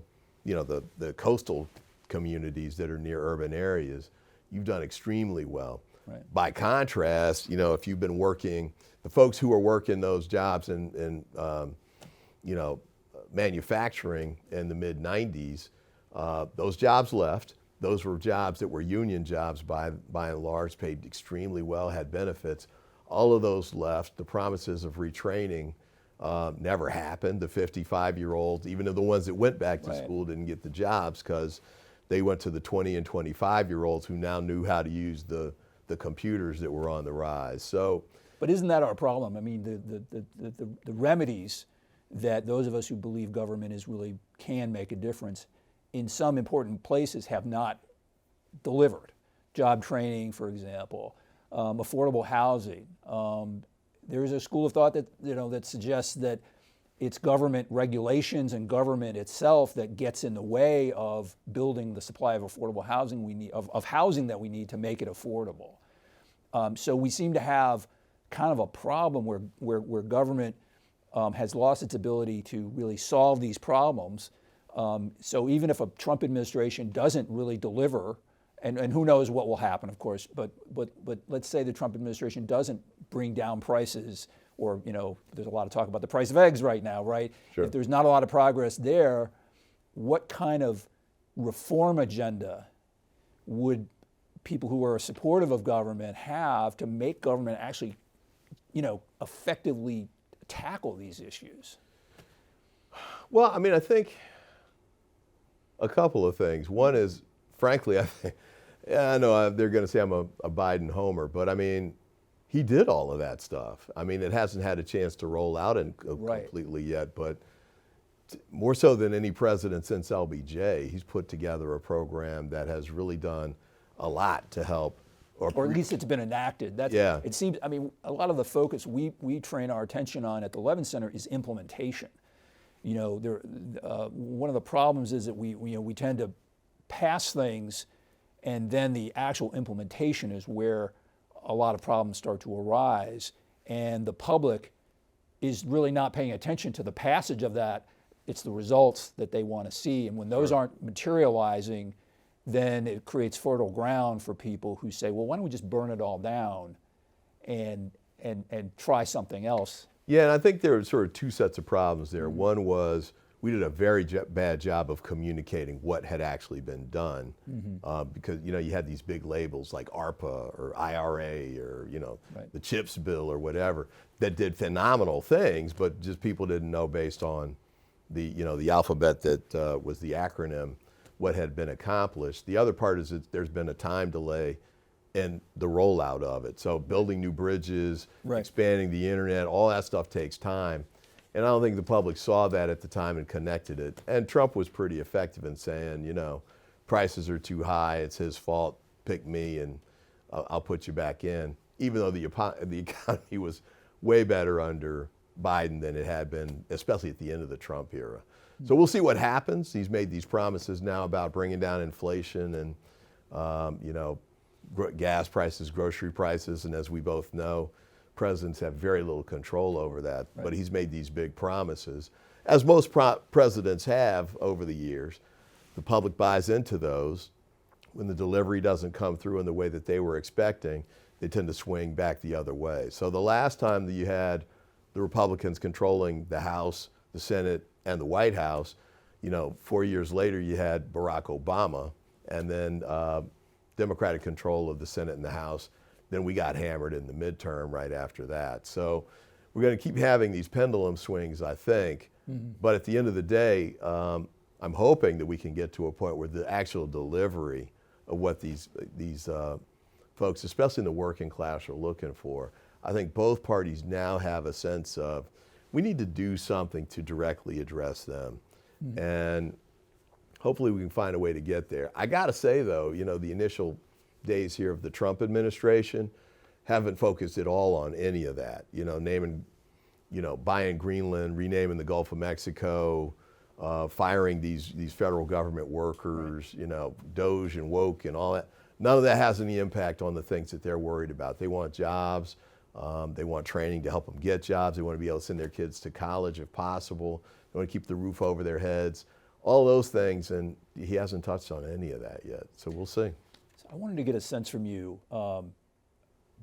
[SPEAKER 2] coastal communities that are near urban areas, you've done extremely well.
[SPEAKER 1] Right.
[SPEAKER 2] By contrast, if you've been working, the folks who are working those jobs in manufacturing in the mid 90s, those jobs left. Those were jobs that were union jobs by and large, paid extremely well, had benefits. All of those left. The promises of retraining never happened. The 55-year-olds, even the ones that went back to school, didn't get the jobs because they went to the 20 and 25-year-olds who now knew how to use the computers that were on the rise. So,
[SPEAKER 1] but isn't that our problem? I mean, the remedies that those of us who believe government can make a difference in some important places have not delivered. Job training, for example, affordable housing. There's a school of thought that suggests that it's government regulations and government itself that gets in the way of building the supply of affordable housing we need, of housing that we need to make it affordable. So we seem to have kind of a problem where government has lost its ability to really solve these problems. So even if a Trump administration doesn't really deliver, and who knows what will happen, of course, but let's say the Trump administration doesn't bring down prices, or there's a lot of talk about the price of eggs right now, right?
[SPEAKER 2] Sure.
[SPEAKER 1] If there's not a lot of progress there, what kind of reform agenda would people who are supportive of government have to make government actually, effectively tackle these issues?
[SPEAKER 2] Well, I mean, I think a couple of things. One is, frankly, I know they're going to say I'm a Biden homer, but I mean, he did all of that stuff. I mean, it hasn't had a chance to roll out completely yet, but more so than any president since LBJ, he's put together a program that has really done a lot to help.
[SPEAKER 1] Or at least it's been enacted. It seems, I mean, a lot of the focus we train our attention on at the Levin Center is implementation. One of the problems is that we tend to pass things, and then the actual implementation is where a lot of problems start to arise, and the public is really not paying attention to the passage of that. It's the results that they want to see, and when those aren't materializing, then it creates fertile ground for people who say, well, why don't we just burn it all down and try something else?
[SPEAKER 2] Yeah, and I think there were sort of two sets of problems there. One was we did a very bad job of communicating what had actually been done, because you had these big labels like ARPA or IRA or the CHIPS bill or whatever that did phenomenal things, but just people didn't know based on the alphabet that was the acronym what had been accomplished. The other part is that there's been a time delay in the rollout of it. So building new bridges, expanding the internet, all that stuff takes time. And I don't think the public saw that at the time and connected it. And Trump was pretty effective in saying, prices are too high, it's his fault, pick me and I'll put you back in. Even though the economy was way better under Biden than it had been, especially at the end of the Trump era. So we'll see what happens. He's made these promises now about bringing down inflation and, gas prices, grocery prices, and as we both know, presidents have very little control over that. But he's made these big promises, as most presidents have over the years. The public buys into those. When the delivery doesn't come through in the way that they were expecting, they tend to swing back the other way. So the last time that you had the Republicans controlling the House, the Senate, and the White House, 4 years later you had Barack Obama, and then Democratic control of the Senate and the House. Then we got hammered in the midterm right after that. So we're going to keep having these pendulum swings, I think. But at the end of the day, I'm hoping that we can get to a point where the actual delivery of what these folks, especially in the working class, are looking for. I think both parties now have a sense of we need to do something to directly address them. And hopefully we can find a way to get there. I got to say, though, the initial days here of the Trump administration haven't focused at all on any of that. Buying Greenland, renaming the Gulf of Mexico, firing these federal government workers, DOGE and woke and all that. None of that has any impact on the things that they're worried about. They want jobs. They want training to help them get jobs. They want to be able to send their kids to college if possible. They want to keep the roof over their heads. All those things, and he hasn't touched on any of that yet. So we'll see.
[SPEAKER 1] So I wanted to get a sense from you,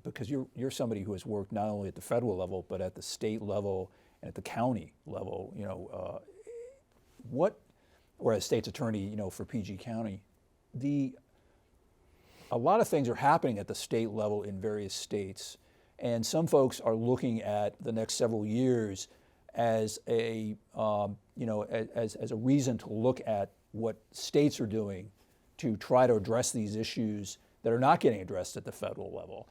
[SPEAKER 1] because you're somebody who has worked not only at the federal level, but at the state level and at the county level. Or as state's attorney, for PG County, a lot of things are happening at the state level in various states, and some folks are looking at the next several years as a as a reason to look at what states are doing to try to address these issues that are not getting addressed at the federal level.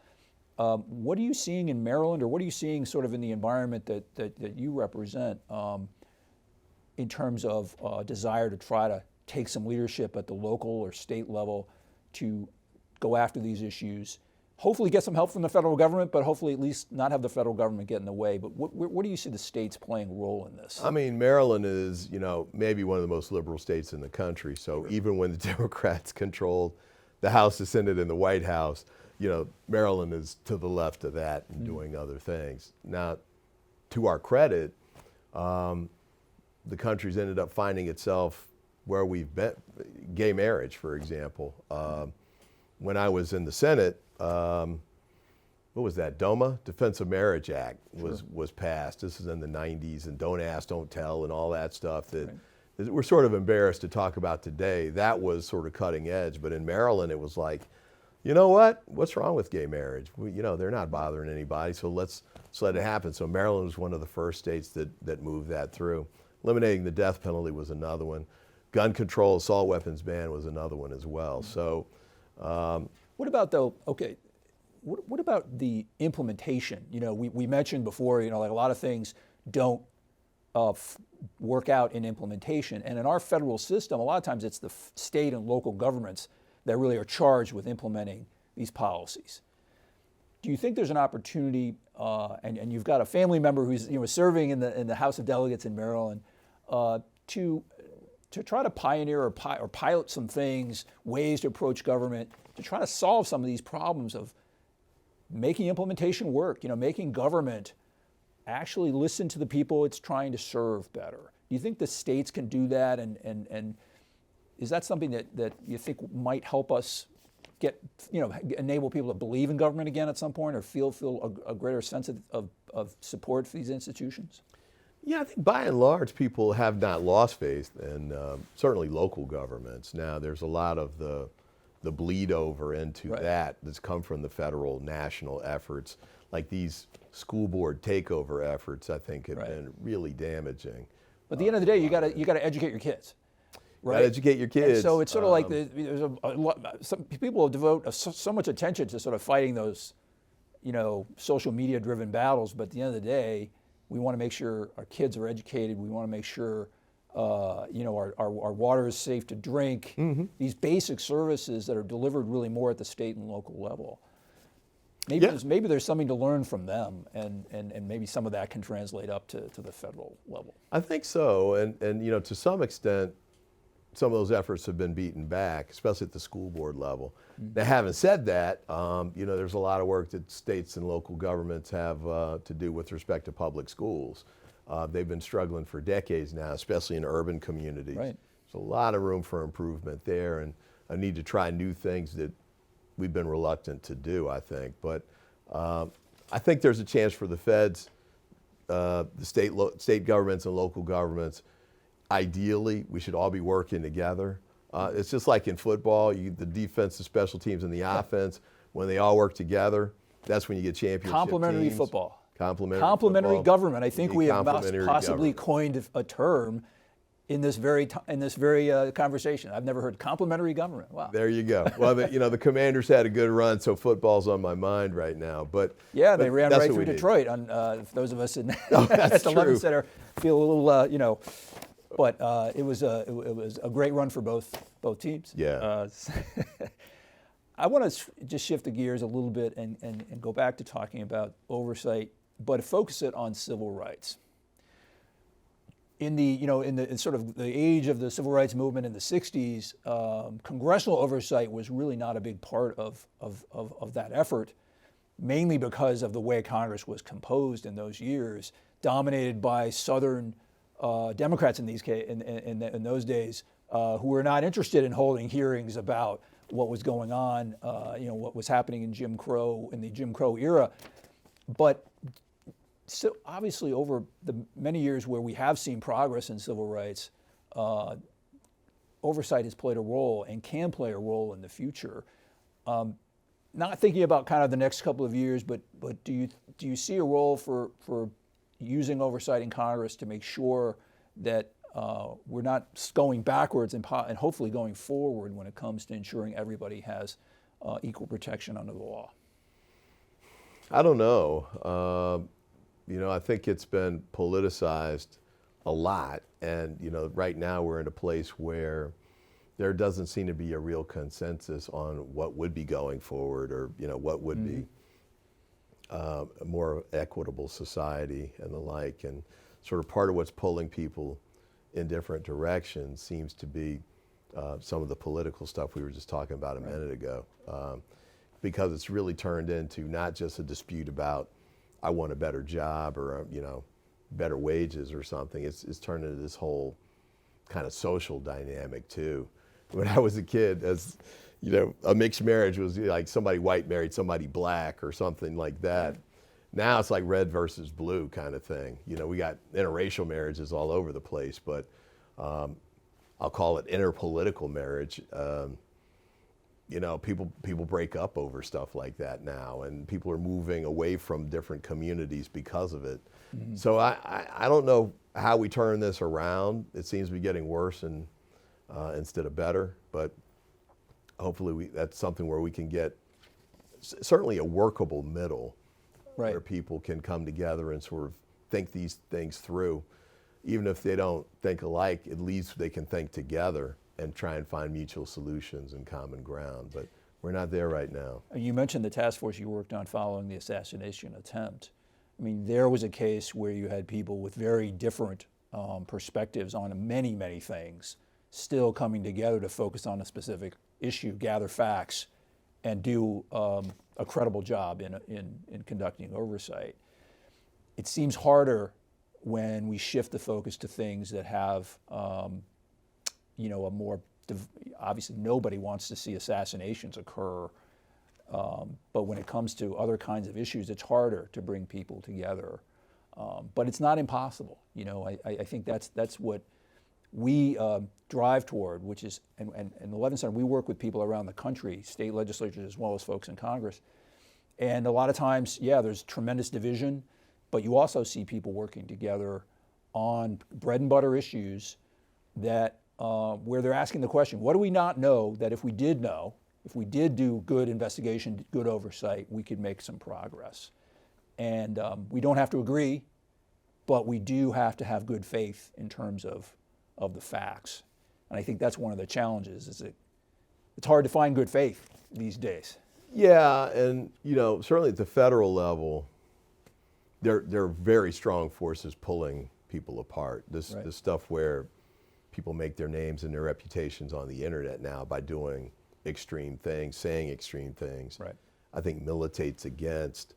[SPEAKER 1] What are you seeing in Maryland, or what are you seeing sort of in the environment that you represent in terms of desire to try to take some leadership at the local or state level to go after these issues, hopefully get some help from the federal government, but hopefully at least not have the federal government get in the way? But where do you see the states playing a role in this? I
[SPEAKER 2] mean, Maryland is, maybe one of the most liberal states in the country. So even when the Democrats controlled the House, the Senate, and the White House, Maryland is to the left of that and doing other things. Now, to our credit, the country's ended up finding itself where we've been. Gay marriage, for example. When I was in the Senate, what was that? DOMA, Defense of Marriage Act, was passed. This is in the 90s, and Don't Ask, Don't Tell, and all that stuff that we're sort of embarrassed to talk about today. That was sort of cutting edge, but in Maryland, it was like, you know what? What's wrong with gay marriage? They're not bothering anybody, so let's let it happen. So Maryland was one of the first states that moved that through. Eliminating the death penalty was another one. Gun control, assault weapons ban was another one as well. So,
[SPEAKER 1] what about though? Okay, what about the implementation? We mentioned before, like a lot of things don't work out in implementation, and in our federal system, a lot of times it's the state and local governments that really are charged with implementing these policies. Do you think there's an opportunity, and you've got a family member who's serving in the House of Delegates in Maryland, to try to pioneer or pilot some things, ways to approach government, to try to solve some of these problems of making implementation work, making government actually listen to the people it's trying to serve better? Do you think the states can do that, and is that something that you think might help us enable people to believe in government again at some point, or feel a greater sense of support for these institutions?
[SPEAKER 2] Yeah, I think by and large people have not lost faith in certainly local governments. Now there's a lot of the bleed over into that's come from the federal national efforts, like these school board takeover efforts. I think have been really damaging. But
[SPEAKER 1] at the end of the day, you got to educate your kids. Right?
[SPEAKER 2] Gotta educate your kids.
[SPEAKER 1] And so it's sort of like there's some people devote so much attention to sort of fighting those, social media driven battles. But at the end of the day, we want to make sure our kids are educated. We want to make sure, our water is safe to drink. These basic services that are delivered really more at the state and local level. Maybe there's something to learn from them, and maybe some of that can translate up to the federal level.
[SPEAKER 2] I think so, and to some extent, some of those efforts have been beaten back, especially at the school board level. Now, having said that, there's a lot of work that states and local governments have to do with respect to public schools. They've been struggling for decades now, especially in urban communities. There's a lot of room for improvement there, and a need to try new things that we've been reluctant to do, I think. But I think there's a chance for the feds, the state governments and local governments. Ideally, we should all be working together. It's just like in football, the defense, the special teams, and the offense. When they all work together, that's when you get championship
[SPEAKER 1] Complementary
[SPEAKER 2] teams.
[SPEAKER 1] football.
[SPEAKER 2] Complementary football.
[SPEAKER 1] Government. I think we have possibly
[SPEAKER 2] government.
[SPEAKER 1] coined a term in this very conversation. I've never heard complementary government. Wow.
[SPEAKER 2] There you go. Well, the Commanders had a good run, so football's on my mind right now. But
[SPEAKER 1] yeah, they ran right through
[SPEAKER 2] need.
[SPEAKER 1] Detroit. On those of us at
[SPEAKER 2] that's
[SPEAKER 1] the Levin Center feel a little, but it was a great run for both teams.
[SPEAKER 2] Yeah.
[SPEAKER 1] I want to just shift the gears a little bit and go back to talking about oversight, but focus it on civil rights. In sort of the age of the civil rights movement in the 60s, congressional oversight was really not a big part of that effort, mainly because of the way Congress was composed in those years, dominated by Southern Democrats in those days, who were not interested in holding hearings about what was going on, what was happening in the Jim Crow era. But so obviously over the many years where we have seen progress in civil rights, oversight has played a role and can play a role in the future. Not thinking about kind of the next couple of years, but do you see a role for using oversight in Congress to make sure that we're not going backwards and hopefully going forward when it comes to ensuring everybody has equal protection under the law?
[SPEAKER 2] I don't know. I think it's been politicized a lot, and right now we're in a place where there doesn't seem to be a real consensus on what would be going forward, or what would be a more equitable society and the like. And sort of part of what's pulling people in different directions seems to be some of the political stuff we were just talking about a minute ago, because it's really turned into not just a dispute about I want a better job or better wages or something. It's turned into this whole kind of social dynamic too. When I was a kid, as a mixed marriage was like somebody white married somebody black or something like that. Now it's like red versus blue kind of thing. We got interracial marriages all over the place, but I'll call it interpolitical marriage. People break up over stuff like that now, and people are moving away from different communities because of it. Mm-hmm. So I don't know how we turn this around. It seems to be getting worse instead of better, but hopefully that's something where we can get certainly a workable middle, where people can come together and sort of think these things through. Even if they don't think alike, at least they can think together and try and find mutual solutions and common ground. But we're not there right now.
[SPEAKER 1] You mentioned the task force you worked on following the assassination attempt. I mean, there was a case where you had people with very different perspectives on many, many things still coming together to focus on a specific issue, gather facts, and do a credible job in conducting oversight. It seems harder when we shift the focus to things that have a more, obviously nobody wants to see assassinations occur, but when it comes to other kinds of issues, it's harder to bring people together. But it's not impossible. I think that's what we drive toward, which is, and the Levin Center, we work with people around the country, state legislatures as well as folks in Congress. And a lot of times, there's tremendous division, but you also see people working together on bread and butter issues that where they're asking the question, what do we not know that if we did know, if we did do good investigation, good oversight, we could make some progress? And we don't have to agree, but we do have to have good faith in terms of the facts. And I think that's one of the challenges, is it's hard to find good faith these days.
[SPEAKER 2] Yeah, and certainly at the federal level, there are very strong forces pulling people apart. This stuff where people make their names and their reputations on the internet now by doing extreme things, saying extreme things, I think militates against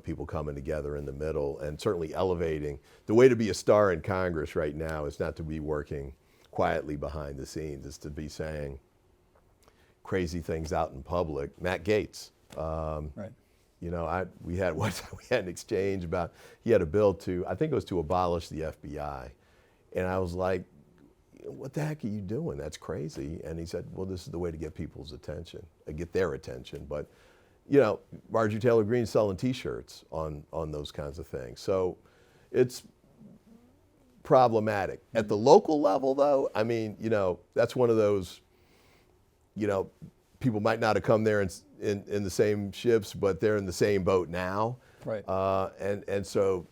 [SPEAKER 2] people coming together in the middle and certainly elevating. The way to be a star in Congress right now is not to be working quietly behind the scenes. It's to be saying crazy things out in public. Matt Gaetz, we had an exchange about, he had a bill to, I think it was to abolish the FBI. And I was like, what the heck are you doing? That's crazy. And he said, well, this is the way to get people's attention, get their attention. But, Marjorie Taylor Greene's selling T-shirts on those kinds of things. So it's problematic. At the local level, though, I mean, that's one of those, people might not have come there in the same ships, but they're in the same boat now.
[SPEAKER 1] Right.
[SPEAKER 2] And so,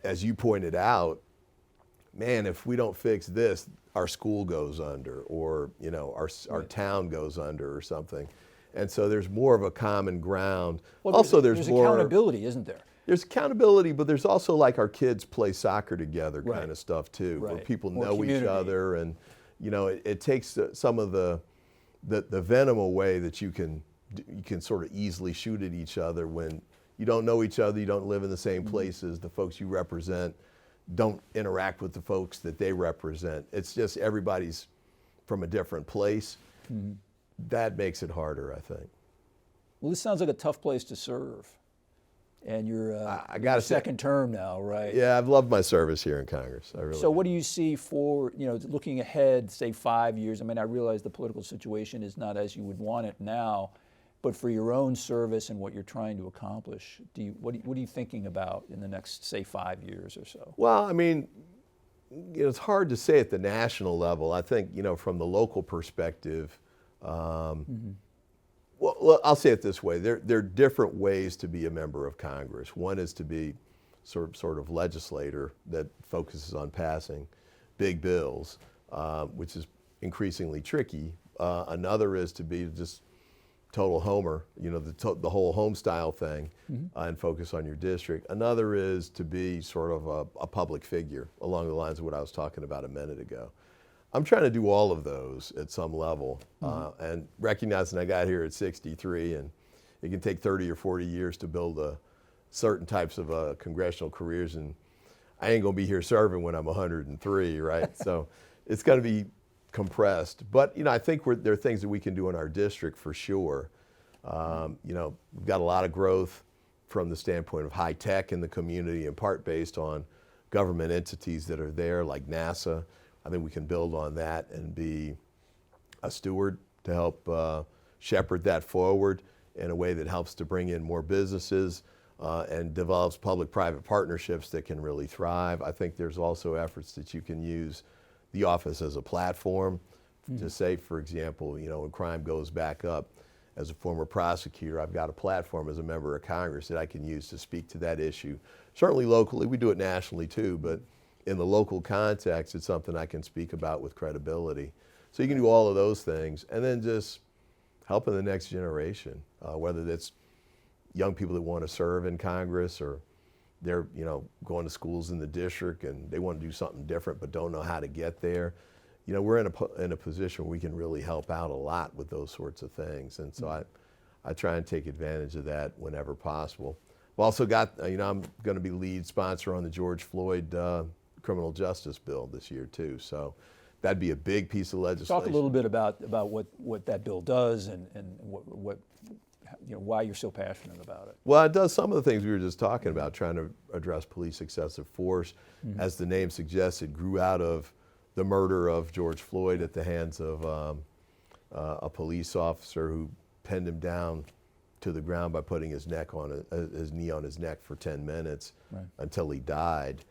[SPEAKER 2] as you pointed out, man, if we don't fix this, our school goes under, or our town goes under, or something. And so there's more of a common ground.
[SPEAKER 1] Well,
[SPEAKER 2] also,
[SPEAKER 1] there's
[SPEAKER 2] more
[SPEAKER 1] accountability, isn't there?
[SPEAKER 2] There's accountability, but there's also like our kids play soccer together
[SPEAKER 1] Right.
[SPEAKER 2] kind of stuff too, where
[SPEAKER 1] Right.
[SPEAKER 2] people
[SPEAKER 1] More
[SPEAKER 2] know
[SPEAKER 1] community.
[SPEAKER 2] each other, and it takes some of the venom away that you can sort of easily shoot at each other when you don't know each other, you don't live in the same places, the folks you represent don't interact with the folks that they represent. It's just everybody's from a different place. That makes it harder, I think.
[SPEAKER 1] Well, this sounds like a tough place to serve. And you're
[SPEAKER 2] I gotta say,
[SPEAKER 1] second term now, right?
[SPEAKER 2] yeah, I've loved my service here in Congress. I really
[SPEAKER 1] So what
[SPEAKER 2] have.
[SPEAKER 1] do you see for, looking ahead, say 5 years? I mean, I realize the political situation is not as you would want it now, but for your own service and what you're trying to accomplish, what are you thinking about in the next, say, 5 years or so?
[SPEAKER 2] Well, I mean, it's hard to say at the national level. I think, from the local perspective, well, I'll say it this way. There are different ways to be a member of Congress. One is to be sort of legislator that focuses on passing big bills, which is increasingly tricky. Another is to be just total homer, the whole home style thing, and focus on your district. Another is to be sort of a public figure along the lines of what I was talking about a minute ago. I'm trying to do all of those at some level, and recognizing I got here at 63, and it can take 30 or 40 years to build certain types of congressional careers, and I ain't gonna be here serving when I'm 103, right? So it's gonna be compressed. But I think there are things that we can do in our district for sure. We've got a lot of growth from the standpoint of high tech in the community, in part based on government entities that are there, like NASA. I think we can build on that and be a steward to help shepherd that forward in a way that helps to bring in more businesses and develops public-private partnerships that can really thrive. I think there's also efforts that you can use the office as a platform to say, for example, when crime goes back up, as a former prosecutor, I've got a platform as a member of Congress that I can use to speak to that issue. Certainly locally, we do it nationally too, but in the local context, it's something I can speak about with credibility. So you can do all of those things, and then just helping the next generation, whether that's young people that want to serve in Congress, or they're going to schools in the district and they want to do something different but don't know how to get there. We're in a position where we can really help out a lot with those sorts of things, and so I try and take advantage of that whenever possible. I've also got, I'm going to be lead sponsor on the George Floyd criminal justice bill this year too, so that'd be a big piece of legislation.
[SPEAKER 1] Talk a little bit about what that bill does and what why you're so passionate about it.
[SPEAKER 2] Well, it does some of the things we were just talking about, trying to address police excessive force. As the name suggests, it grew out of the murder of George Floyd at the hands of a police officer who pinned him down to the ground by putting his knee on his neck for 10 minutes until he died.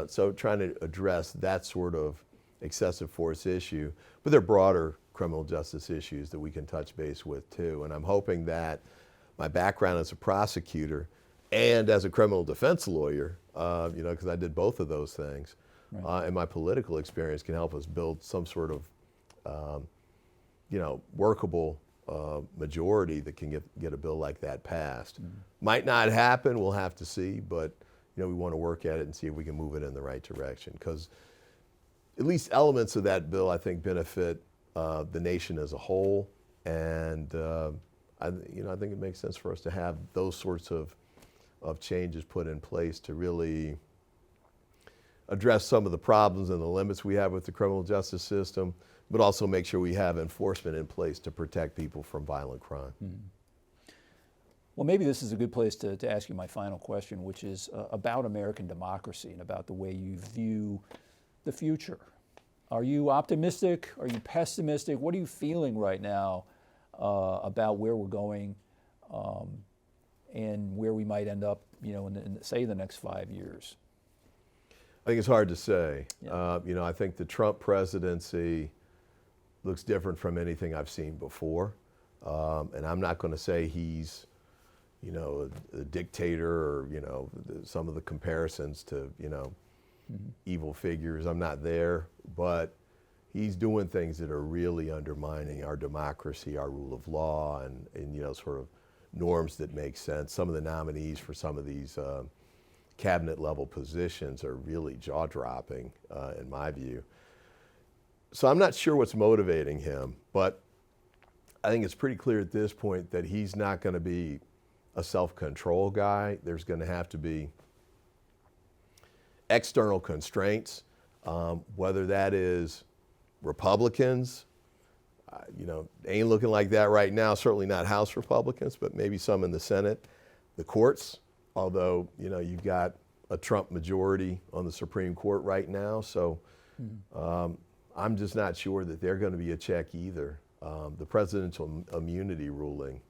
[SPEAKER 2] So trying to address that sort of excessive force issue, but there are broader criminal justice issues that we can touch base with too. And I'm hoping that my background as a prosecutor and as a criminal defense lawyer, because I did both of those things, and my political experience can help us build some sort of, workable majority that can get a bill like that passed. Might not happen, we'll have to see, but we want to work at it and see if we can move it in the right direction, because at least elements of that bill, I think, benefit the nation as a whole, and I think it makes sense for us to have those sorts of changes put in place to really address some of the problems and the limits we have with the criminal justice system, but also make sure we have enforcement in place to protect people from violent crime.
[SPEAKER 1] Well, maybe this is a good place to ask you my final question, which is about American democracy and about the way you view the future. Are you optimistic? Are you pessimistic? What are you feeling right now about where we're going and where we might end up, in say, the next 5 years?
[SPEAKER 2] I think it's hard to say.
[SPEAKER 1] Yeah.
[SPEAKER 2] I think the Trump presidency looks different from anything I've seen before. And I'm not going to say he's, a dictator or, some of the comparisons to, evil figures. I'm not there, but he's doing things that are really undermining our democracy, our rule of law, and sort of norms that make sense. Some of the nominees for some of these cabinet level positions are really jaw-dropping, in my view. So I'm not sure what's motivating him, but I think it's pretty clear at this point that he's not going to be a self-control guy. There's going to have to be external constraints, whether that is Republicans, ain't looking like that right now, certainly not House Republicans, but maybe some in the Senate, the courts, although, you've got a Trump majority on the Supreme Court right now, so I'm just not sure that they're going to be a check either. The presidential immunity ruling,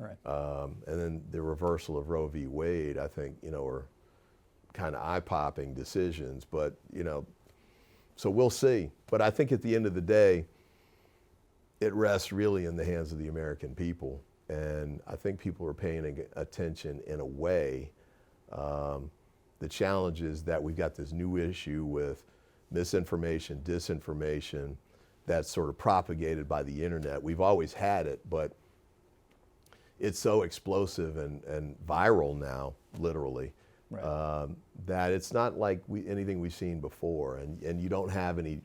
[SPEAKER 1] Right.
[SPEAKER 2] and then the reversal of Roe v. Wade, I think, are kind of eye-popping decisions, but, so we'll see. But I think at the end of the day, it rests really in the hands of the American people. And I think people are paying attention in a way. The challenge is that we've got this new issue with misinformation, disinformation, that's sort of propagated by the internet. We've always had it, but it's so explosive and viral now, literally,
[SPEAKER 1] Right.
[SPEAKER 2] that it's not like anything we've seen before. And you don't have any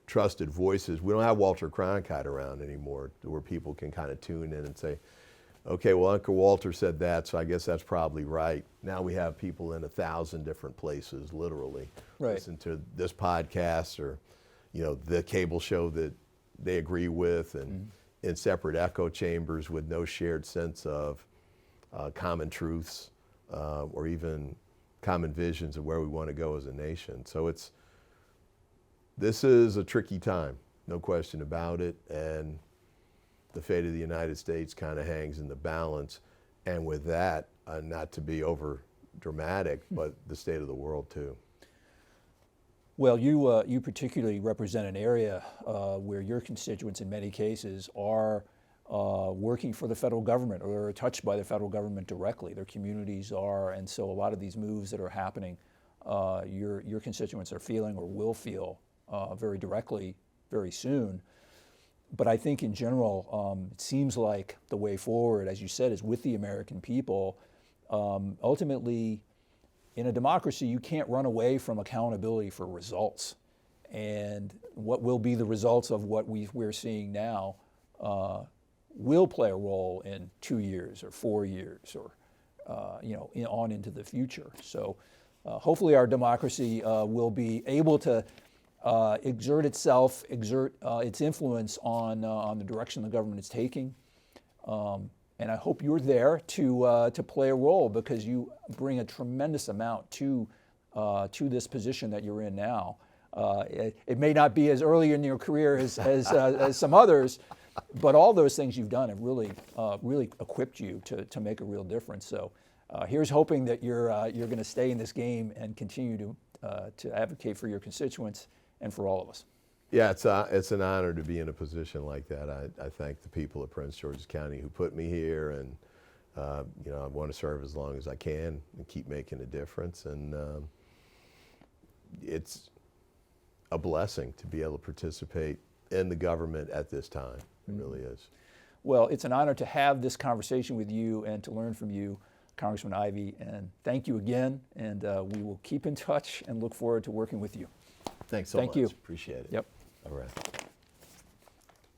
[SPEAKER 2] trusted voices. We don't have Walter Cronkite around anymore where people can kind of tune in and say, okay, well, Uncle Walter said that, so I guess that's probably right. Now we have people in 1,000 different places, literally,
[SPEAKER 1] Right.
[SPEAKER 2] listen to this podcast or, the cable show that they agree with, and in separate echo chambers with no shared sense of common truths or even common visions of where we want to go as a nation. So this is a tricky time, no question about it, and the fate of the United States kind of hangs in the balance. And with that, not to be over dramatic, but the state of the world too.
[SPEAKER 1] Well, you particularly represent an area where your constituents in many cases are working for the federal government or are touched by the federal government directly. Their communities are, and so a lot of these moves that are happening, your constituents are feeling or will feel very directly very soon. But I think in general, it seems like the way forward, as you said, is with the American people. Ultimately, in a democracy, you can't run away from accountability for results. And what will be the results of what we're seeing now will play a role in 2 years or 4 years or on into the future. So hopefully our democracy will be able to exert its influence on the direction the government is taking. And I hope you're there to play a role, because you bring a tremendous amount to this position that you're in now. It may not be as early in your career as some others, but all those things you've done have really equipped you to make a real difference. So here's hoping that you're going to stay in this game and continue to advocate for your constituents and for all of us.
[SPEAKER 2] Yeah, it's an honor to be in a position like that. I thank the people of Prince George's County who put me here, and I want to serve as long as I can and keep making a difference. And it's a blessing to be able to participate in the government at this time. It really is.
[SPEAKER 1] Well, it's an honor to have this conversation with you and to learn from you, Congressman Ivey. And thank you again. And we will keep in touch and look forward to working with you.
[SPEAKER 2] Thanks so much.
[SPEAKER 1] Thank you.
[SPEAKER 2] Appreciate it.
[SPEAKER 1] Yep.
[SPEAKER 2] All right.